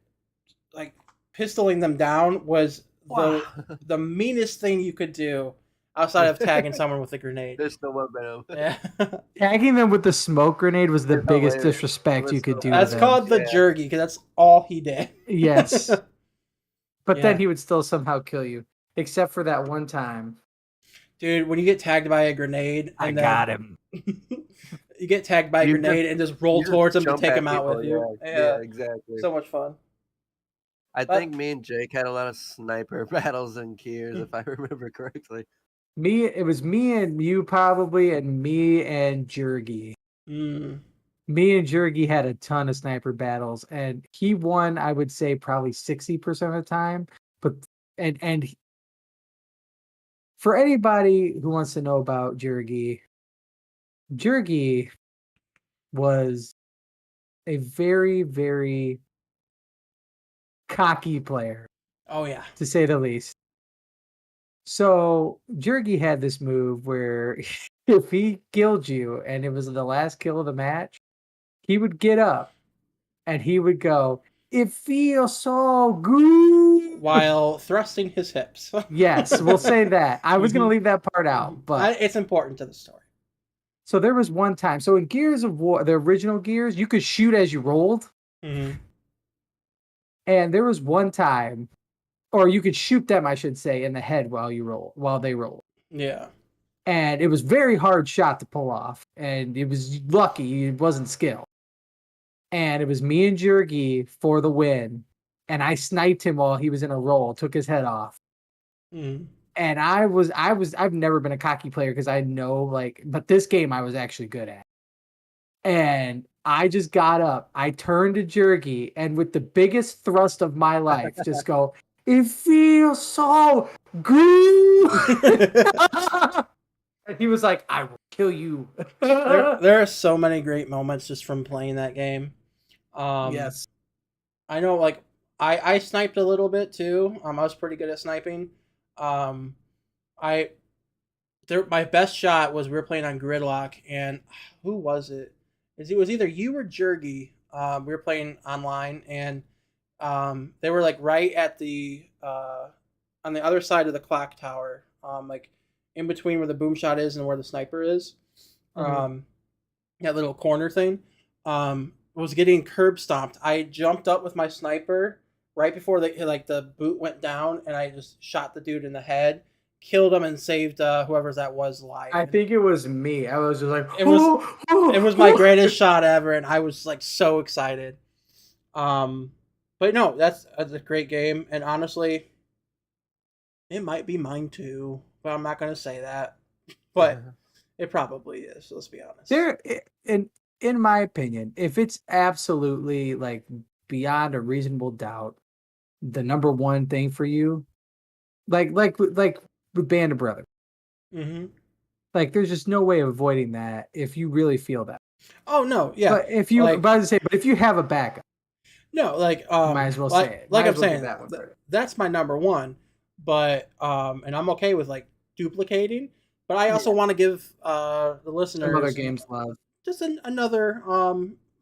pistoling them down was Wow. the meanest thing you could do outside of tagging someone with a grenade. Pistol weapon. Yeah. Tagging them with the smoke grenade was the It's biggest hilarious. disrespect It you was could so do bad. to That's them. called the Yeah. jerky because that's all he did. Yes. But then Yeah. he would still somehow kill you. Except for that one time. Dude, when you get tagged by a grenade and him. you get tagged by a You grenade and just roll You just towards him to jump take at him out people, with you. Yeah, exactly. So much fun. I but- think me and Jake had a lot of sniper battles in Gears, if I remember correctly. It was me and you probably, and me and Jurgi. Mm. Me and Jurgi had a ton of sniper battles, and he won, I would say, probably 60% of the time. But and for anybody who wants to know about Jurgi was a very, very cocky player, Oh yeah. to say the least. So Jurgi had this move where if he killed you and it was the last kill of the match, he would get up and he would go, "It feels so good." While thrusting his hips. Yes, we'll say that. I was going Mhm. to leave that part out, but it's important to the story. so there was one time. So in Gears of War, the original Gears, you could shoot as you rolled. Mm-hmm. And there was one time, or you could shoot them, I should say, in the head while they roll. Yeah. And it was very hard shot to pull off. And it was lucky it wasn't skill. And it was me and Jurgi for the win. And I sniped him while he was in a roll, took his head off. Mm. And I've never been a cocky player because I know but this game I was actually good at. And I just got up, I turned to Jurgi, and with the biggest thrust of my life, just go, "It feels so good." And he was like, "I will kill you." there are so many great moments just from playing that game. Yes. I know, like I sniped a little bit too. I was pretty good at sniping. My best shot was we were playing on Gridlock, and who was it? It was either you or Jurgi. We were playing online, and they were like right at the on the other side of the clock tower, like in between where the boom shot is and where the sniper is. Mhm. That little corner thing. Was getting curb stomped. I jumped up with my sniper right before the boot went down, and I just shot the dude in the head, killed him, and saved whoever that was alive. I think it was me. I was just like, It was my greatest shot ever, and I was like so excited. But no, that's a great game, and honestly, it might be mine too, but I'm not gonna say that. But it probably is. Let's be honest. In my opinion, if it's absolutely beyond a reasonable doubt, the number one thing for you, like with Band of Brothers, Mm-hmm. there's just no way of avoiding that if you really feel that. Oh no, yeah. But if you, but if you have a backup, no, might as well say it. Like Might I'm as well saying, do that one first. that's my number one. But and I'm okay with duplicating. But I also want to give the listeners Some other games love. just another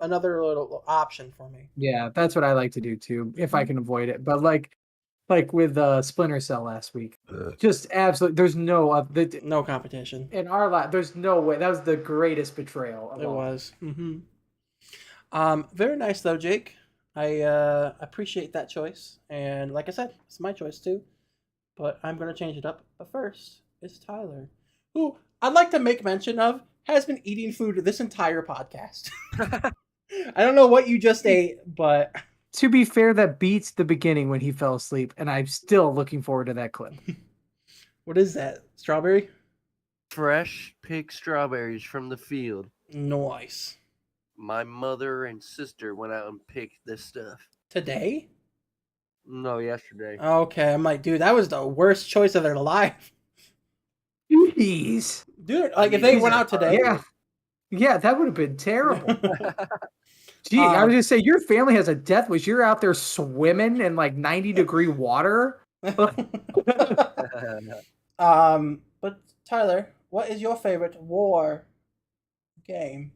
little option for me. Yeah, that's what I like to do too, if I can avoid it. But like with Splinter Cell last week, just absolutely, there's no No competition in our life. There's no way. That was the greatest betrayal. Of it all. was. Mm-hmm. Very nice though, Jake. I appreciate that choice, and like I said, it's my choice too. But I'm gonna change it up. But first, it's Tyler, who I'd like to make mention of has been eating food this entire podcast. I don't know what you just ate, but To be fair, that beats the beginning when he fell asleep, and I'm still looking forward to that clip. what is that? Strawberry? Fresh picked strawberries from the field. Nice. My mother and sister went out and picked this stuff. Today? No, yesterday. Okay, I'm like, dude, that was the worst choice of their life. Jeez. Dude, like if they went Jesus out today. Yeah, that would have been terrible. Christ. Gee, I was just say your family has a death wish. You're out there swimming in like 90-degree water. But Tyler, what is your favorite war game?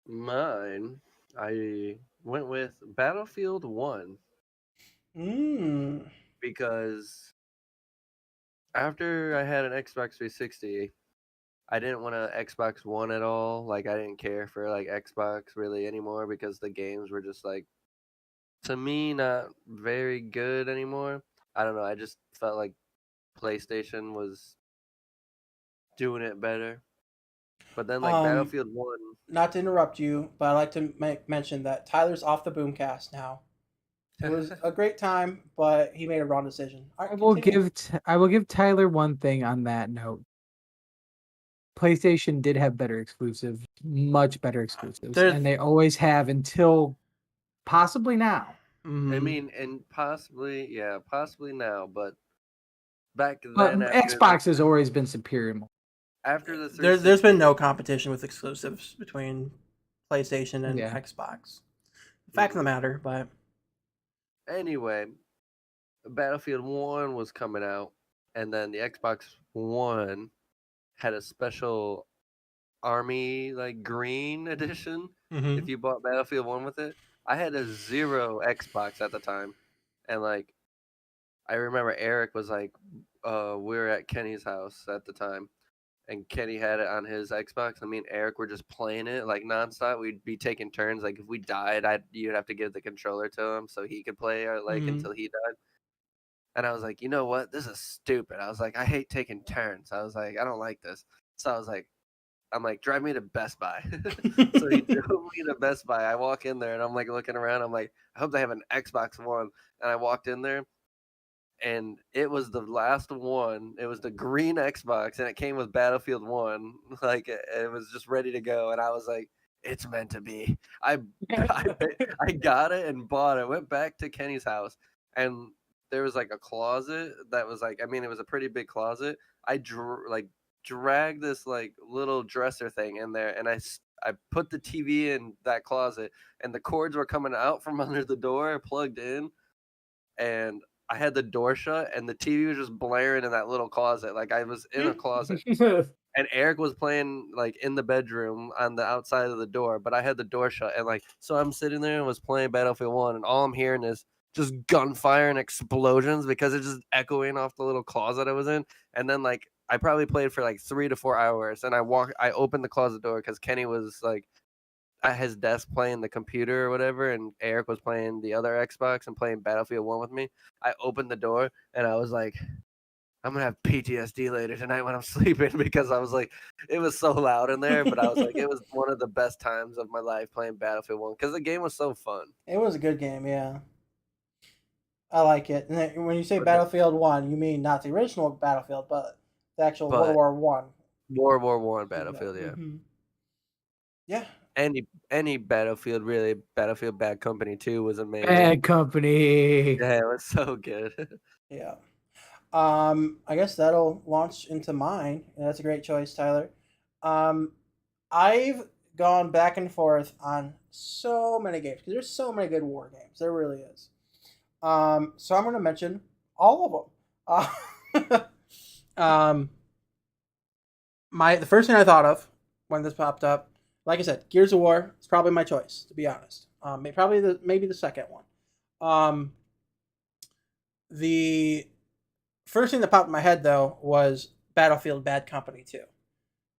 Mine, I went with Battlefield 1 Mmm. because after I had an Xbox 360, I didn't want an Xbox One at all. Like, I didn't care for like Xbox really anymore because the games were just like, to me, not very good anymore. I don't know. I just felt like PlayStation was doing it better. But then like Battlefield 1, Not to interrupt you, but I'd like to mention that Tyler's off the Boomcast now. It was a great time, but he made a wrong decision. All right, continue. I will give Tyler one thing on that note. PlayStation did have better exclusives, much better exclusives, There's- and they always have until possibly now. Mhm. I mean, and possibly now, but back But then after Xbox has always been superior. after the there's been 360 no competition with exclusives between PlayStation and Yeah. Xbox. Fact of the matter, but Anyway, Battlefield 1 was coming out, and then the Xbox One had a special army like green edition if you bought Battlefield 1 with it. I had a zero Xbox at the time, and like I remember Eric was like we were at Kenny's house at the time, and Kenny had it on his Xbox. And me and Eric were just playing it like nonstop. We'd be taking turns. Like if we died, you'd have to give the controller to him so he could play like until he died. And I was like, you know what? This is stupid. I was like, I hate taking turns. I was like, I don't like this. So I was like, I'm like, drive me to Best Buy. So he drove me to Best Buy. I walk in there and I'm like looking around. I'm like, I hope they have an Xbox One. And I walked in there and it was the last one. It was the green Xbox and it came with Battlefield 1. Like it was just ready to go. And I was like, it's meant to be. I got it and bought it. Went back to Kenny's house and there was like a closet that was like, I mean, it was a pretty big closet. I dragged this like little dresser thing in there and I put the TV in that closet and the cords were coming out from under the door plugged in and I had the door shut and the TV was just blaring in that little closet. Like I was in a closet and Eric was playing like in the bedroom on the outside of the door, but I had the door shut and like so I'm sitting there and was playing Battlefield 1 and all I'm hearing is just gunfire and explosions because it's just echoing off the little closet I was in. And then like I probably played for like 3 to 4 hours and I opened the closet door because Kenny was like at his desk playing the computer or whatever and Eric was playing the other Xbox and playing Battlefield 1 with me. I opened the door and I was like, I'm gonna have PTSD later tonight when I'm sleeping because I was like, it was so loud in there, but I was like, it was one of the best times of my life playing Battlefield 1 because the game was so fun. it was a good game, yeah. I like it. And then when you say Okay. Battlefield 1, you mean not the original Battlefield, but the actual But- World War 1. World War 1 Battlefield, yeah. Mhm. Yeah. Any Battlefield really. Battlefield Bad Company 2 was amazing. Bad Company. Yeah, it was so good. Yeah. I guess that'll launch into mine. Yeah, that's a great choice, Tyler. I've gone back and forth on so many games because there's so many good war games. There really is. So I'm going to mention all of them. The first thing I thought of when this popped up, like I said, Gears of War is probably my choice, to be honest. Maybe the second one. The first thing that popped in my head though was Battlefield Bad Company 2.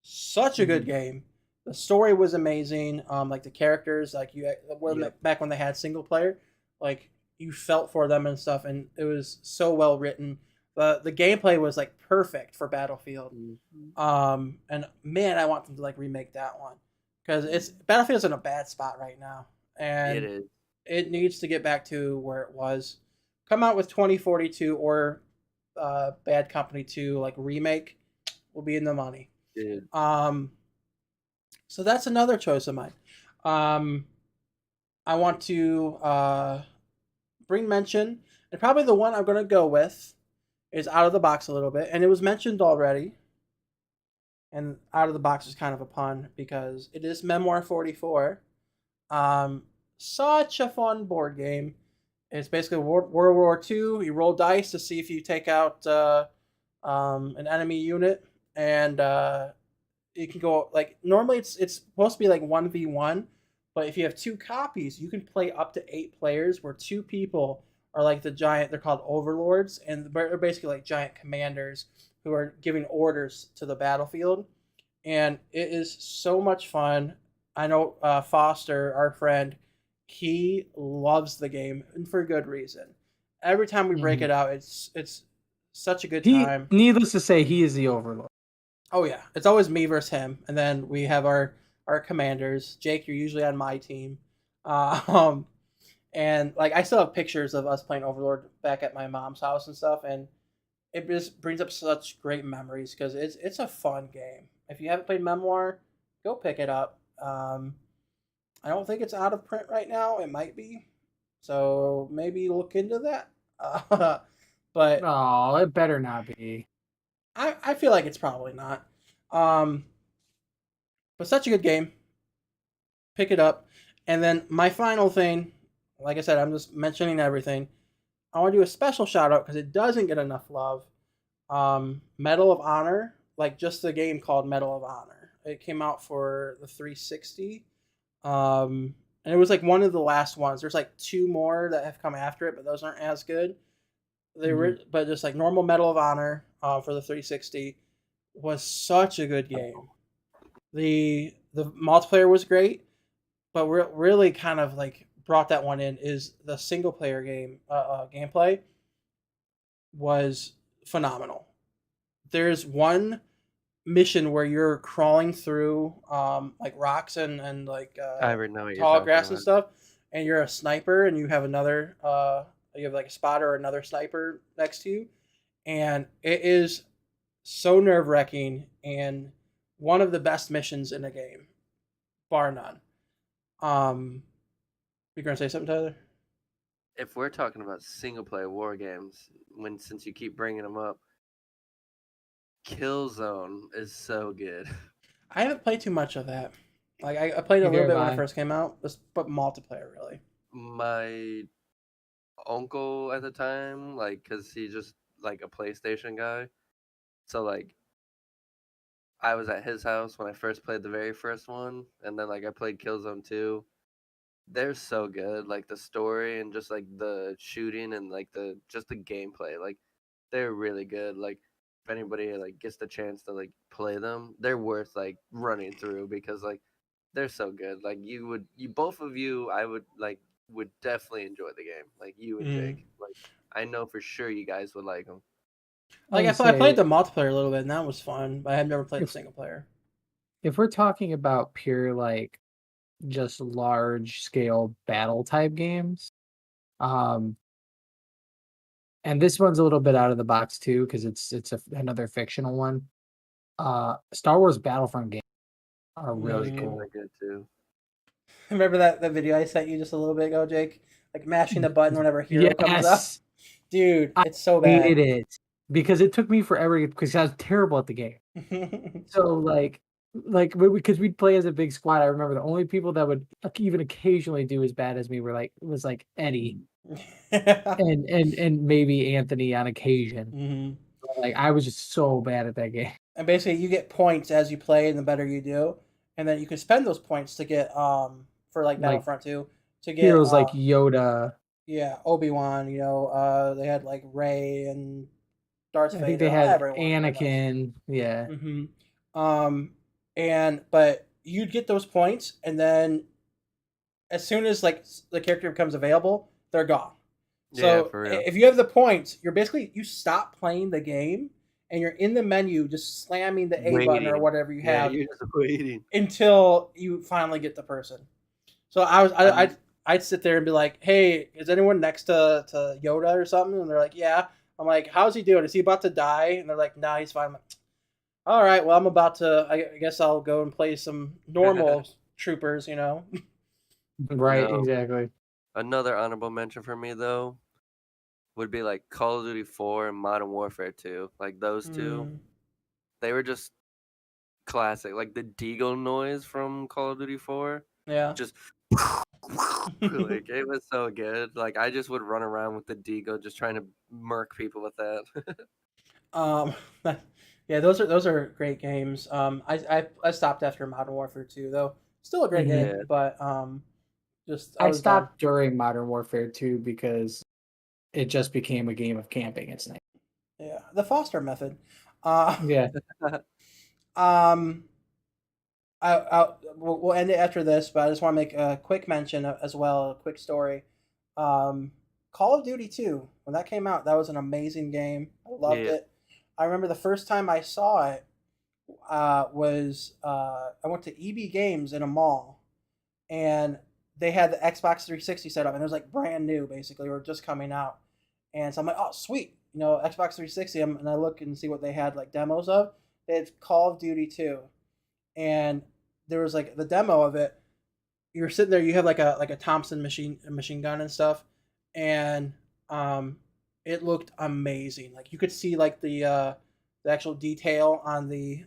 Such a good game. The story was amazing. Like the characters, like Yep. back when they had single player, like you felt for them and stuff, and it was so well written. The gameplay was like perfect for Battlefield. Mhm. And man, I want them to like remake that one because it's Battlefield's in a bad spot right now, It and is. it needs to get back to where it was. Come out with 2042 or Bad Company 2 like remake will be in the money. Dude. So that's another choice of mine. Um, I want to bring mention, and probably the one I'm going to go with is out of the box a little bit, and it was mentioned already. And out of the box is kind of a pun because it is Memoir 44. Such a fun board game. It's basically World War II. You roll dice to see if you take out an enemy unit, and you can go like normally it's supposed to be like 1v1, but if you have two copies, you can play up to 8 players, where 2 people are like the giant. They're called overlords, and they're basically like giant commanders who are giving orders to the battlefield, and it is so much fun. I know Foster, our friend, he loves the game, and for good reason. Every time we break Mhm. it out, it's such a good time. Needless to say, he is the overlord. Oh yeah, it's always me versus him, and then we have our commanders. Jake, you're usually on my team, um, and like I still have pictures of us playing Overlord back at my mom's house and stuff, and it just brings up such great memories because it's a fun game. If you haven't played Memoir, go pick it up. I don't think it's out of print right now. It might be, so maybe look into that. But Oh, it better not be. I feel like it's probably not. Um, but such a good game. Pick it up. And then my final thing, like I said, I'm just mentioning everything. I want to do a special shout out because it doesn't get enough love. Medal of Honor, like just the game called Medal of Honor. It came out for the 360. And it was like one of the last ones. There's like 2 more that have come after it, but those aren't as good. They were, but just like normal Medal of Honor for the 360 was such a good game. The multiplayer was great, but really kind of like brought that one in is the single player gameplay was phenomenal. There's one mission where you're crawling through like rocks and like I already know what you're tall talking grass and about. stuff, and you're a sniper and you have another you have like a spotter or another sniper next to you, and it is so nerve wracking and one of the best missions in a game, bar none. You're gonna say something, Tyler? If we're talking about single player war games, since you keep bringing them up, Killzone is so good. I haven't played too much of that. Like I played a Neither little bit have when it I. first came out, but multiplayer really. My uncle at the time, like, cause he's just like a PlayStation guy, so like I was at his house when I first played the very first one, and then like I played Killzone 2. They're so good, like the story and just like the shooting and like the gameplay, like they're really good. Like if anybody like gets the chance to like play them, they're worth like running through because like they're so good. Like you both of you, I would definitely enjoy the game. Like you and Mm. Jake, like I know for sure you guys would like them. Like would I played say the multiplayer a little bit, and that was fun. But I have never played the if single player. if we're talking about pure like just large scale battle type games, um, and this one's a little bit out of the box too because another fictional one. Star Wars Battlefront games are really Those games Mm. cool. are good too. Remember that video I sent you just a little bit ago, Jake? Like mashing the button whenever a hero comes up. Yes, Dude, I it's so hated bad. it because it took me forever because I was terrible at the game. So because we'd play as a big squad, I remember the only people that would even occasionally do as bad as me was like Eddie and maybe Anthony on occasion. Mhm. But, like I was just so bad at that game. And basically, you get points as you play, and the better you do, and then you can spend those points to get for like Like Battlefront 2 to get heroes like Yoda. yeah, Obi-Wan. They had like Rey and Darth I think they Vader, had everyone pretty much. Anakin. Yeah. Mm-hmm. And but you'd get those points, and then as soon as like the character becomes available, they're gone. Yeah, So for real. if you have the points, you stop playing the game, and you're in the menu just slamming the A button or Waiting. whatever you Yeah, have you're just waiting. until you finally get the person. So I'd sit there and be like, "Hey, is anyone next to Yoda or something?" And they're like, "Yeah." I'm like, "How's he doing? Is he about to die?" And they're like, "Nah, he's fine." I'm like, all right, well, I'm about to. I guess I'll go and play some normal troopers. Right, No. exactly. Another honorable mention for me though would be like Call of Duty 4 and Modern Warfare 2. Like those two, they were just classic. Like the deagle noise from Call of Duty 4, Yeah. just like it was so good. Like I just would run around with the deagle, just trying to murk people with that. Um, yeah, those are great games. I stopped after Modern Warfare 2 though. Still a great game, Yeah. but just I I was done. stopped during Modern Warfare 2 because it just became a game of camping. It's nice. Yeah, the Foster method. Yeah. Um, we'll end it after this, but I just want to make a quick mention as well, a quick story. Call of Duty 2, when that came out, that was an amazing game. I loved Yeah. it. I remember the first time I saw it was I went to EB Games in a mall, and they had the Xbox 360 set up, and it was like brand new, basically, or just coming out. And so I'm like, oh, sweet, Xbox 360. And I look and see what they had like demos of. They had Call of Duty 2, and there was like the demo of it. You're sitting there, you have like a Thompson machine gun and stuff, and it looked amazing. Like you could see like the actual detail on the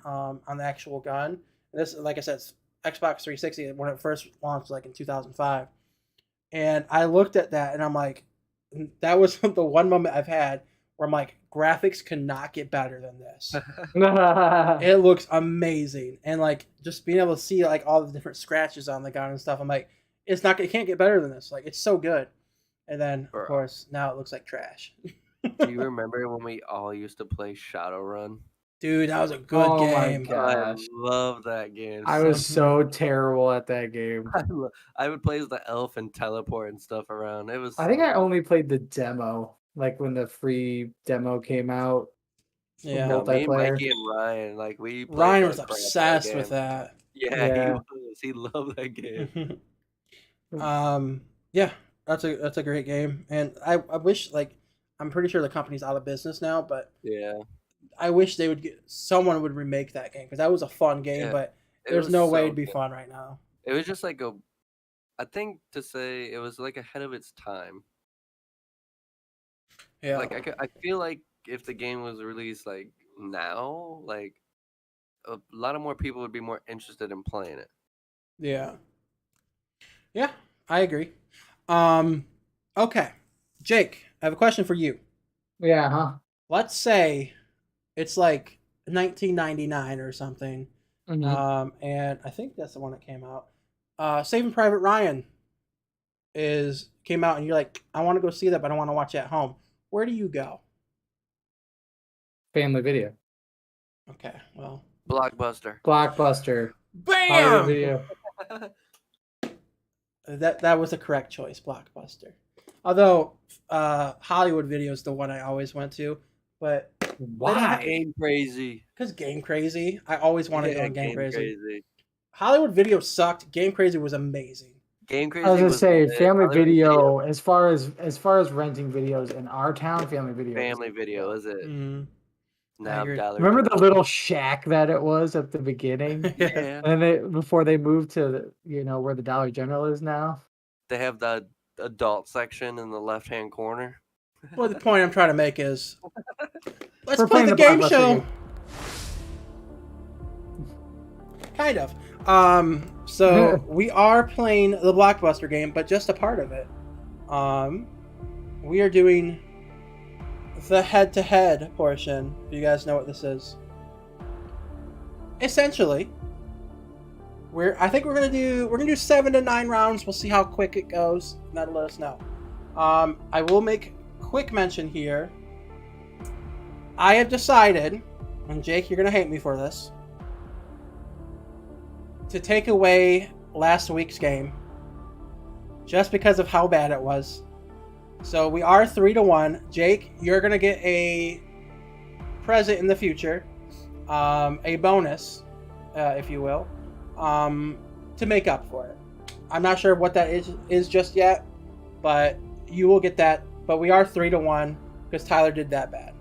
actual gun. And this, like I said, it's Xbox 360 when it first launched, like in 2005. And I looked at that, and I'm like, that was the one moment I've had where I'm like, graphics cannot get better than this. It looks amazing, and like just being able to see like all the different scratches on the gun and stuff. I'm like, it can't get better than this. Like it's so good. And then Bro. of course now it looks like trash. Do you remember when we all used to play Shadowrun? Dude, that was a good Oh my game. God. I Gosh. love that game. I was so terrible at that game. I would play as the elf and teleport and stuff around. It was. I think so I good. only played the demo, like when the free demo came out. Yeah. No, me, multiplayer. Mikey, and Ryan, like we played Ryan the was crap out of obsessed that with game. that. Yeah, Yeah. he was. He loved that game. Yeah, that's a great game, and I wish, like, I'm pretty sure the company's out of business now, but Yeah, I wish someone would remake that game, because that was a fun game, Yeah, but it there's was no way so it'd be good. fun right now. It was just like I think to say it was like ahead of its time. Yeah. Like I feel like if the game was released like now, like a lot of more people would be more interested in playing it. Yeah. Yeah, I agree. Okay. Jake, I have a question for you. Yeah, huh? Let's say it's like 1999 or something. Mhm. And I think that's the one that came out. Saving Private Ryan came out, and you're like, I want to go see that, but I want to watch it at home. Where do you go? Family Video. Okay, well, Blockbuster. Blockbuster. Hollywood bam! Video. That was the correct choice, Blockbuster. Although Hollywood Video is the one I always went to, but Why? Game Crazy. because Game Crazy, I always wanted to go on Game Crazy. Crazy. Hollywood Video sucked. Game Crazy was amazing. Game Crazy. I was gonna say lit. Family Hollywood Video. As far as renting videos in our town, Family Video. Family Video, is it? Mm. Now agree. dollar. Remember the little shack that it was at the beginning, Yeah. and then before they moved to where the Dollar General is now. They have the adult section in the left-hand corner. Well, the point I'm trying to make is, let's We're play playing the the game Blockbuster show. game. Kind of. So we are playing the Blockbuster game, but just a part of it. We are doing the head-to-head portion. If you guys know what this is. Essentially, I think we're gonna do 7 to 9 rounds. We'll see how quick it goes. And that'll let us know. I will make quick mention here. I have decided, and Jake, you're gonna hate me for this, to take away last week's game, just because of how bad it was. So we are 3-1. Jake, you're gonna get a present in the future, a bonus, if you will, to make up for it. I'm not sure what that is just yet, but you will get that. But we are 3-1 because Tyler did that bad,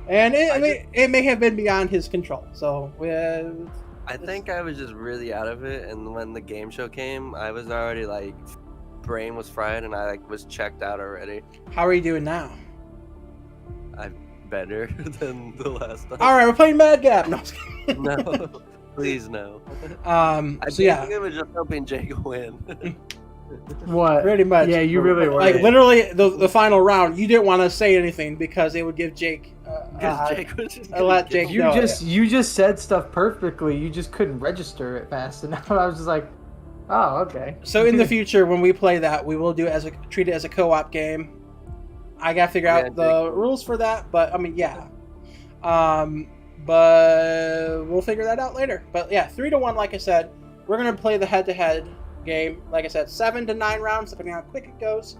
and it may have been beyond his control. So I think I was just really out of it, and when the game show came, I was already like, brain was fried, and I like was checked out already. How are you doing now? I'm better than the last time. All right, we're playing Mad Gap. No, No, please no. I I was just hoping Jake would win. What? Pretty much. Yeah, you really were. Like literally the final round, you didn't want to say anything because it would give Jake. Jake was just let Jake You know. you just said stuff perfectly. You just couldn't register it fast enough. I was just like, oh, okay. So in the future, when we play that, we will treat it as a co-op game. I gotta figure out the rules for that, but I mean, yeah. But we'll figure that out later. But yeah, 3-1. Like I said, we're gonna play the head-to-head game. Like I said, 7 to 9 rounds, depending on how quick it goes.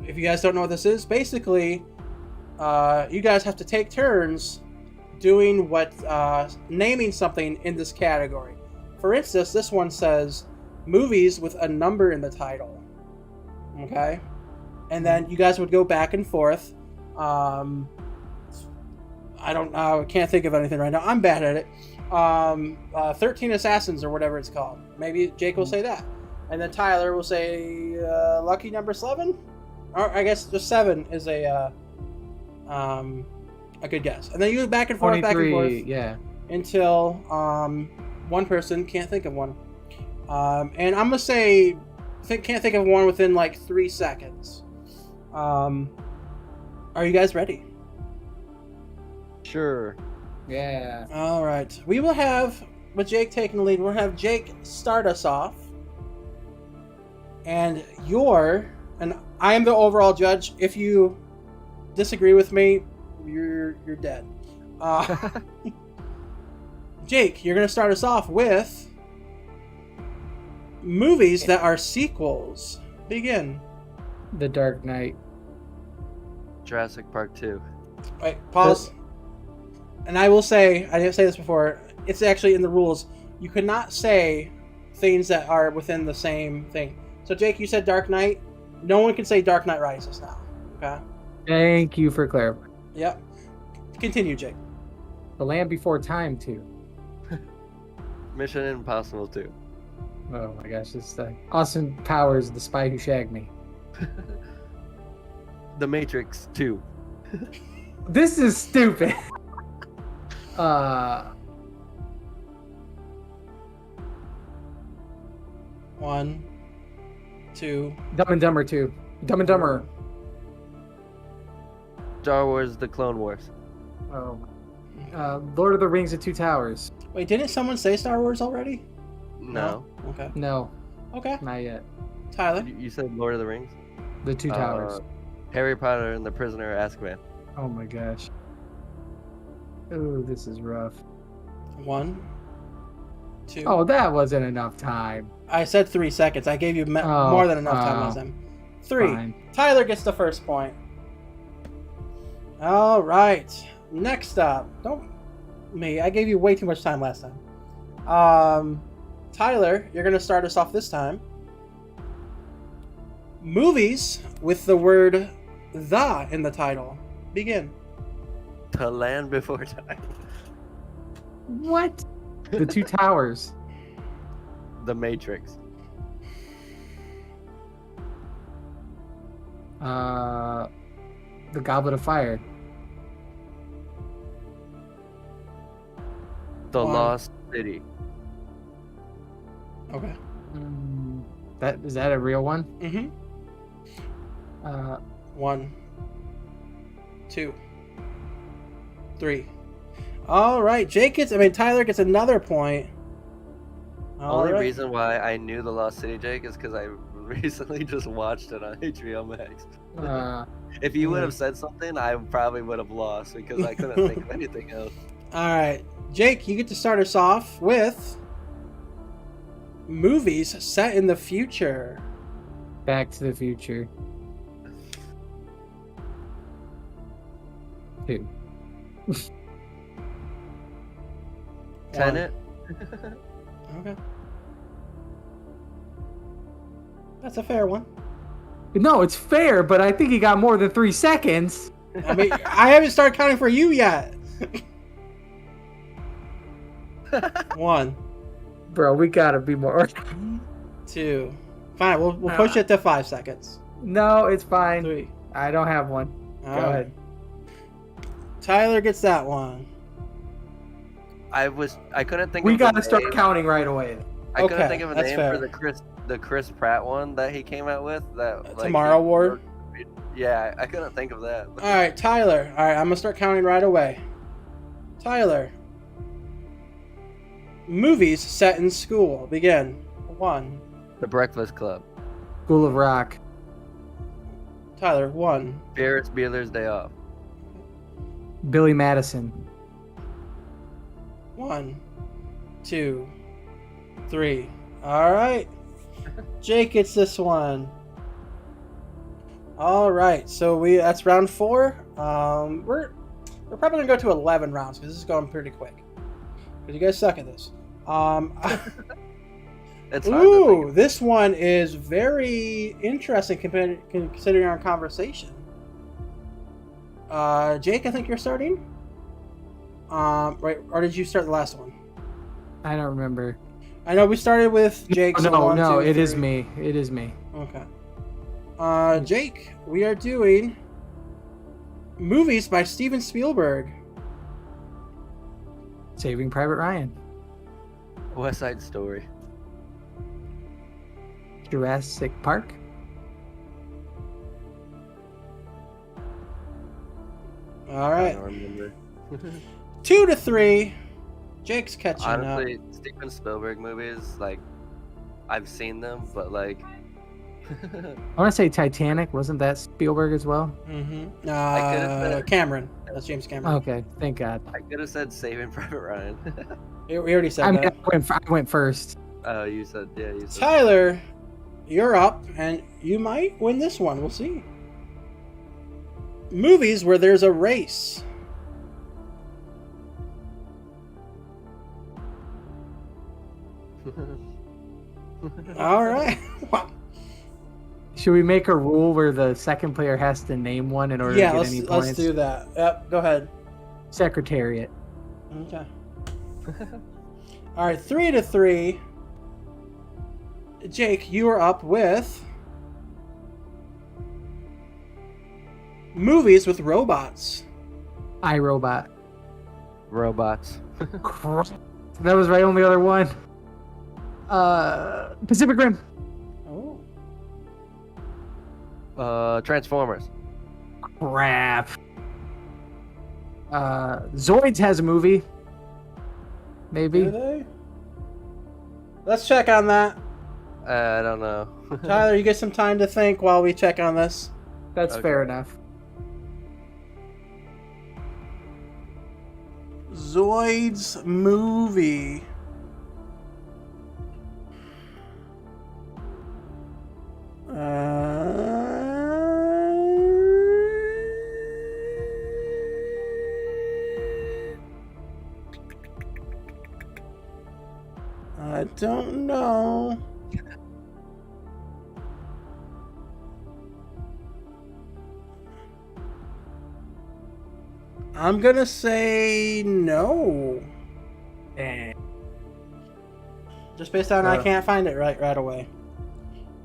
If you guys don't know what this is, basically, you guys have to take turns doing naming something in this category. For instance, this one says movies with a number in the title. Okay? And then you guys would go back and forth. I can't think of anything right now. I'm bad at it. 13 Assassins or whatever it's called. Maybe Jake will say that. And then Tyler will say lucky number 7? Or I guess just 7 is a good guess. And then you go back and forth, yeah. until one person can't think of one. And I'm gonna say can't think of one within like 3 seconds. Are you guys ready? Sure. Yeah. All right. We will have, with Jake taking the lead, we'll have Jake start us off. And I am the overall judge. If you disagree with me, you're dead. Jake, you're going to start us off with movies that are sequels. Begin. The Dark Knight. Jurassic Park 2. Wait, pause. And I will say, I didn't say this before, it's actually in the rules. You could not say things that are within the same thing. So, Jake, you said Dark Knight. No one can say Dark Knight Rises now. Okay? Thank you for clarifying. Yep. Continue, Jake. The Land Before Time 2. Mission Impossible 2. Oh my gosh, it's Austin Powers, The Spy Who Shagged Me. The Matrix 2. This is stupid. 1, 2. Dumb and Dumber 2. Dumb and Dumber. Star Wars: The Clone Wars. Oh. Lord of the Rings: The Two Towers. Wait, didn't someone say Star Wars already? No. Okay. No, Okay. not yet. Tyler? You said Lord of the Rings? The Two Towers. Harry Potter and the Prisoner of Azkaban. Oh my gosh. Oh, this is rough. 1, 2. Oh, that wasn't enough time. I said 3 seconds. I gave you more than enough time last time. 3. Fine. Tyler gets the first point. All right. Next up. Don't me. I gave you way too much time last time. Tyler, you're going to start us off this time. Movies with the word "the" in the title. Begin. The Land Before Time. What? The Two Towers. The Matrix. The Goblet of Fire. The 1. Lost City. Okay. Is that a real one? Mm-hmm. 1, 2, 3. All right. Tyler gets another point. Only reason why I knew The Lost City, Jake, is because I recently just watched it on HBO Max. If you would have said something, I probably would have lost because I couldn't think of anything else. All right, Jake, you get to start us off with movies set in the future. Back to the Future. 2. Tenet. Okay. That's a fair one. No, it's fair, but I think he got more than 3 seconds. I mean, I haven't started counting for you yet. 1, Bro, we gotta be more. 2. Fine, we'll push it to 5 seconds. No, it's fine. 3. I don't have one. All Go right. ahead. Tyler gets that one. I couldn't think. We of gotta the start name. counting right away. I couldn't Okay, think of a that's name fair. for the Chris Pratt one that he came out with. That like, Tomorrow War. Yeah, I couldn't think of that. All right, Tyler. All right, I'm gonna start counting right away. Tyler. Movies set in school. Begin. 1. The Breakfast Club. School of Rock. Tyler. 1. Ferris Bueller's Day Off. Billy Madison. 1, 2, 3. All right. Jake gets this one. All right. So that's round 4. We're probably gonna go to 11 rounds because this is going pretty quick. Because you guys suck at this. It's hard to think Ooh, this one is very interesting considering our conversation. Jake, I think you're starting. Right, or did you start the last one? I don't remember. I know we started with Jake. so No, 1, 2, it is 3. me. It is me. Okay. Jake, we are doing movies by Steven Spielberg. Saving Private Ryan. West Side Story. Jurassic Park. All I right. don't remember. 2 to 3. Jake's catching Honestly, Steven Spielberg movies, like, I've seen them, but like, I want to say Titanic. Wasn't that Spielberg as well? up. Mm-hmm. I could've said- Cameron. That's James Cameron. Okay, thank God. I could have said Saving Private Ryan. We already said I mean, that. I went first. Oh, you said. Tyler, you're up, and you might win this one. We'll see. Movies where there's a race. All right. Wow. Should we make a rule where the second player has to name one in order Yeah, to get any let's points? do that. Yep, go ahead. Secretariat. Okay. All right, 3 to 3. Jake, you are up with movies with robots. iRobot. Robots. That was my only other one. Pacific Rim. Oh. Transformers. Crap. Zoids has a movie. Do Maybe. they? Let's check on that. I don't know. Tyler, you get some time to think while we check on this. That's Okay. fair enough. Zoids movie. I don't know. I'm gonna say no. Just based on I can't find it right away.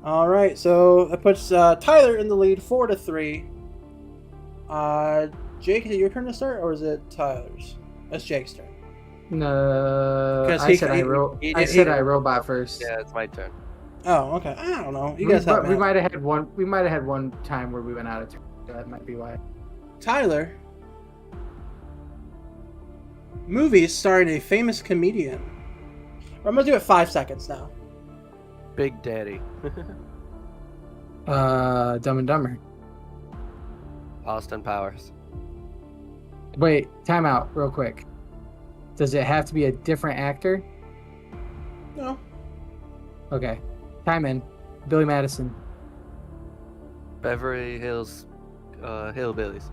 All right, so that puts Tyler in the lead, 4 to 3. Jake, is it your turn to start, or is it Tyler's? That's Jake's turn. No, 'Cause I said iRobot first. Yeah, it's my turn. Oh, okay. I don't know. You guys help me we out. might have had one. We might have had one time where we went out of turn. That might be why. Tyler. Movies starring a famous comedian. I'm gonna do it 5 seconds now. Big Daddy. Dumb and Dumber. Austin Powers. Wait, time out real quick. Does it have to be a different actor? No. Okay. Time in. Billy Madison. Beverly Hills Hillbillies.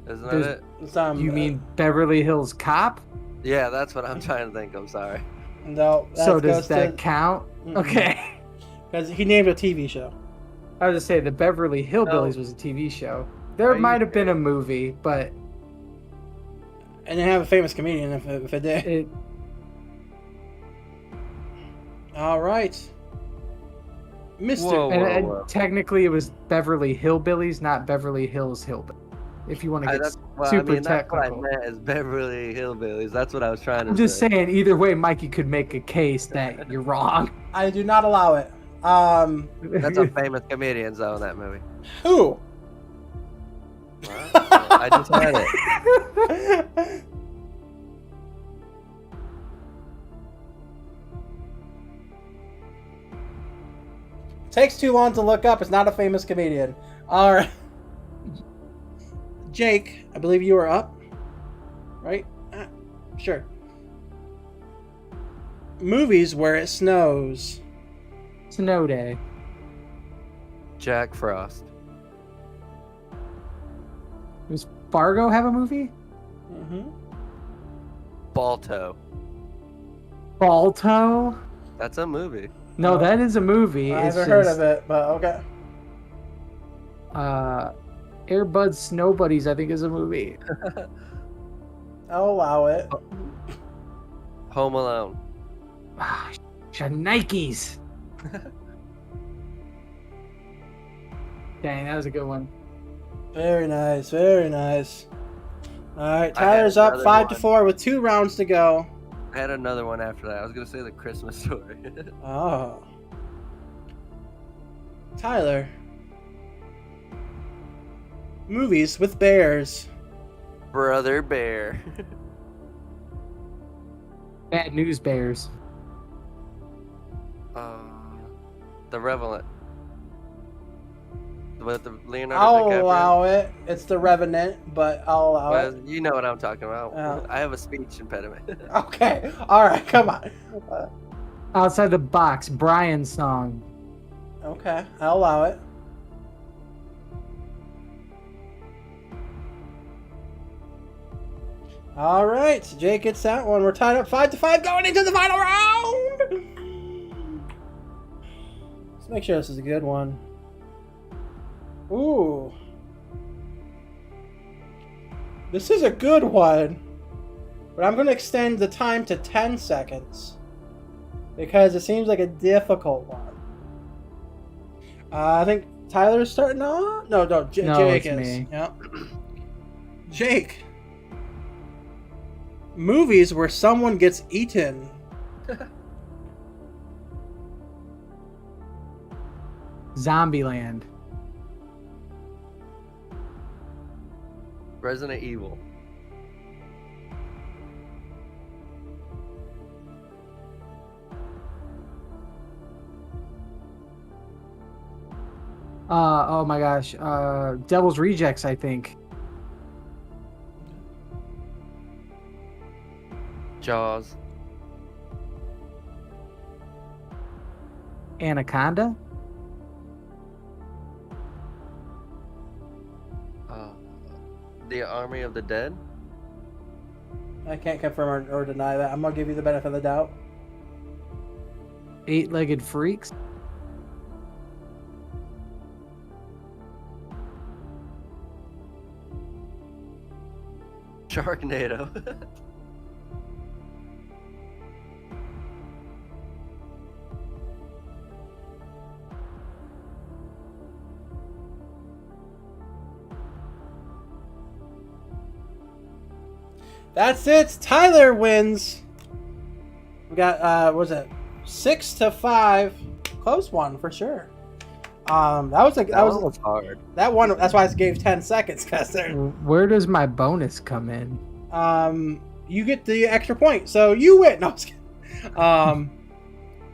Isn't that There's- it? It's, You mean Beverly Hills Cop? Yeah, that's what I'm trying to think. I'm sorry. no? So does that count? Mm-mm. Okay. Because he named a TV show. I was just say the Beverly Hillbillies No. was a TV show. There Are you might have been a serious? movie, but And they have a famous comedian if it did. it All right. Mr. Whoa. and technically it was Beverly Hillbillies, not Beverly Hills Hillbillies. If you want to get That's what I technical. meant is Beverly Hillbillies. That's what I was trying to I'm just say. saying, either way, Mikey could make a case that you're wrong. I do not allow it. That's a famous comedian though in that movie. Who? Well, I just had it. Takes too long to look up. It's not a famous comedian. All right. Jake, I believe you are up. Right? Sure. Movies where it snows. Snow Day. Jack Frost. Does Fargo have a movie? Mm-hmm. Balto. Balto? That's a movie. No, that is a movie. I It's haven't heard just, of it, but okay. Air Bud Snow Buddies, I think, is a movie. I'll allow it. Home Alone. Ah, Nikes. Dang, that was a good one. Very nice. Very nice. All right, I had Tyler's up another 5-4 one. with 2 rounds to go. I had another one after that. I was gonna say the Christmas Story. Oh. Tyler. Movies with bears. Brother Bear. Bad News Bears. The Revenant. With the Leonardo I'll DiCaprio. allow it. It's the Revenant, but I'll allow Well, it. you know what I'm talking about. Yeah. I have a speech impediment. Okay. All right. Come on. Outside the Box, Brian's song. Okay. I'll allow it. All right. Jake gets that one. We're tied up 5-5 going into the final round. Let's make sure this is a good one. Ooh. This is a good one. But I'm going to extend the time to 10 seconds. Because it seems like a difficult one. I think Tyler's starting off? No, Jake it's is. me. Yep. Jake. Movies where someone gets eaten. Zombieland. Resident Evil. Oh my gosh. Devil's Rejects, I think. Jaws. Anaconda. The Army of the Dead. I can't confirm or deny that. I'm going to give you the benefit of the doubt. Eight-Legged Freaks. Sharknado. That's it. Tyler wins. We got, what was it? 6-5. Close one for sure. That was hard. that one. That's why I gave 10 seconds, because Where does my bonus come in? you get the extra point, so you win. No, I'm just kidding.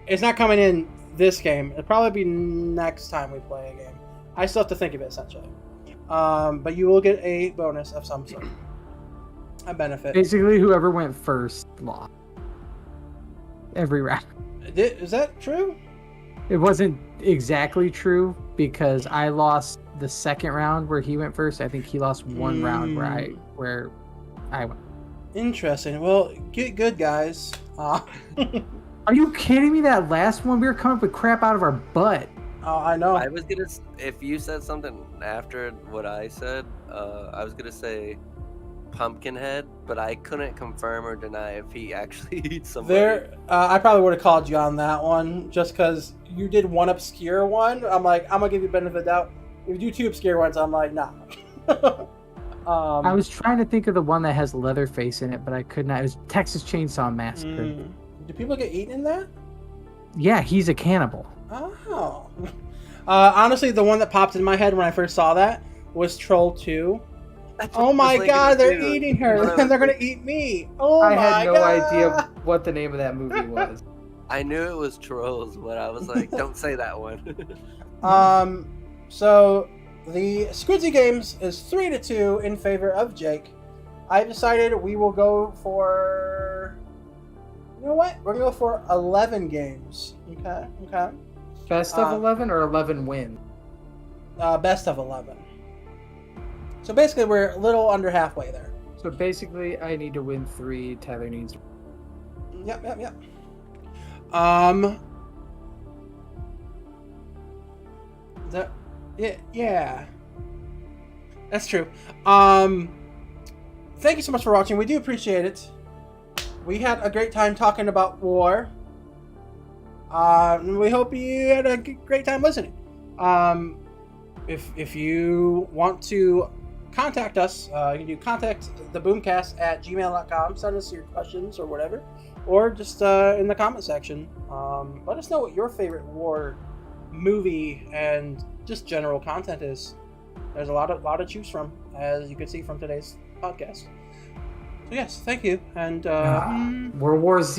It's not coming in this game. It'll probably be next time we play a game. I still have to think of it essentially. But you will get a bonus of some sort. I benefit. Basically, whoever went first lost every round. Is that true? It wasn't exactly true because I lost the second round where he went first. I think he lost one round where I went. Interesting. Well, get good, guys. Are you kidding me? That last one, we were coming up with crap out of our butt. Oh, I know. I was gonna. If you said something after what I said, I was gonna say Pumpkinhead, but I couldn't confirm or deny if he actually eats somebody. I probably would have called you on that one just because you did one obscure one. I'm like, I'm gonna give you benefit of the doubt. If you do two obscure ones, I'm like, nah. I was trying to think of the one that has Leatherface in it, but I could not. It was Texas Chainsaw Massacre. Do people get eaten in that? Yeah, he's a cannibal. Oh. Honestly, the one that popped in my head when I first saw that was Troll 2. Oh my god, they're eating her, and they're gonna eat me. Oh my god. I had no idea what the name of that movie was. I knew it was Trolls, but I was like, don't say that one. So the Squidzy Games is 3-2 in favor of Jake. I've decided we will go for... You know what? We're gonna go for 11 games. Okay. Best of 11 or 11 win? Best of 11. So basically, we're a little under halfway there. So basically, I need to win 3. Tyler needs. Yep. Yeah. That's true. Thank you so much for watching. We do appreciate it. We had a great time talking about war. We hope you had a great time listening. If you want to contact us, you can do contact the Boomcast at gmail.com. Send us your questions or whatever, or just in the comment section. Let us know what your favorite war movie and just general content is. There's a lot to choose from, as you can see from today's podcast. So yes, thank you, and World War Z.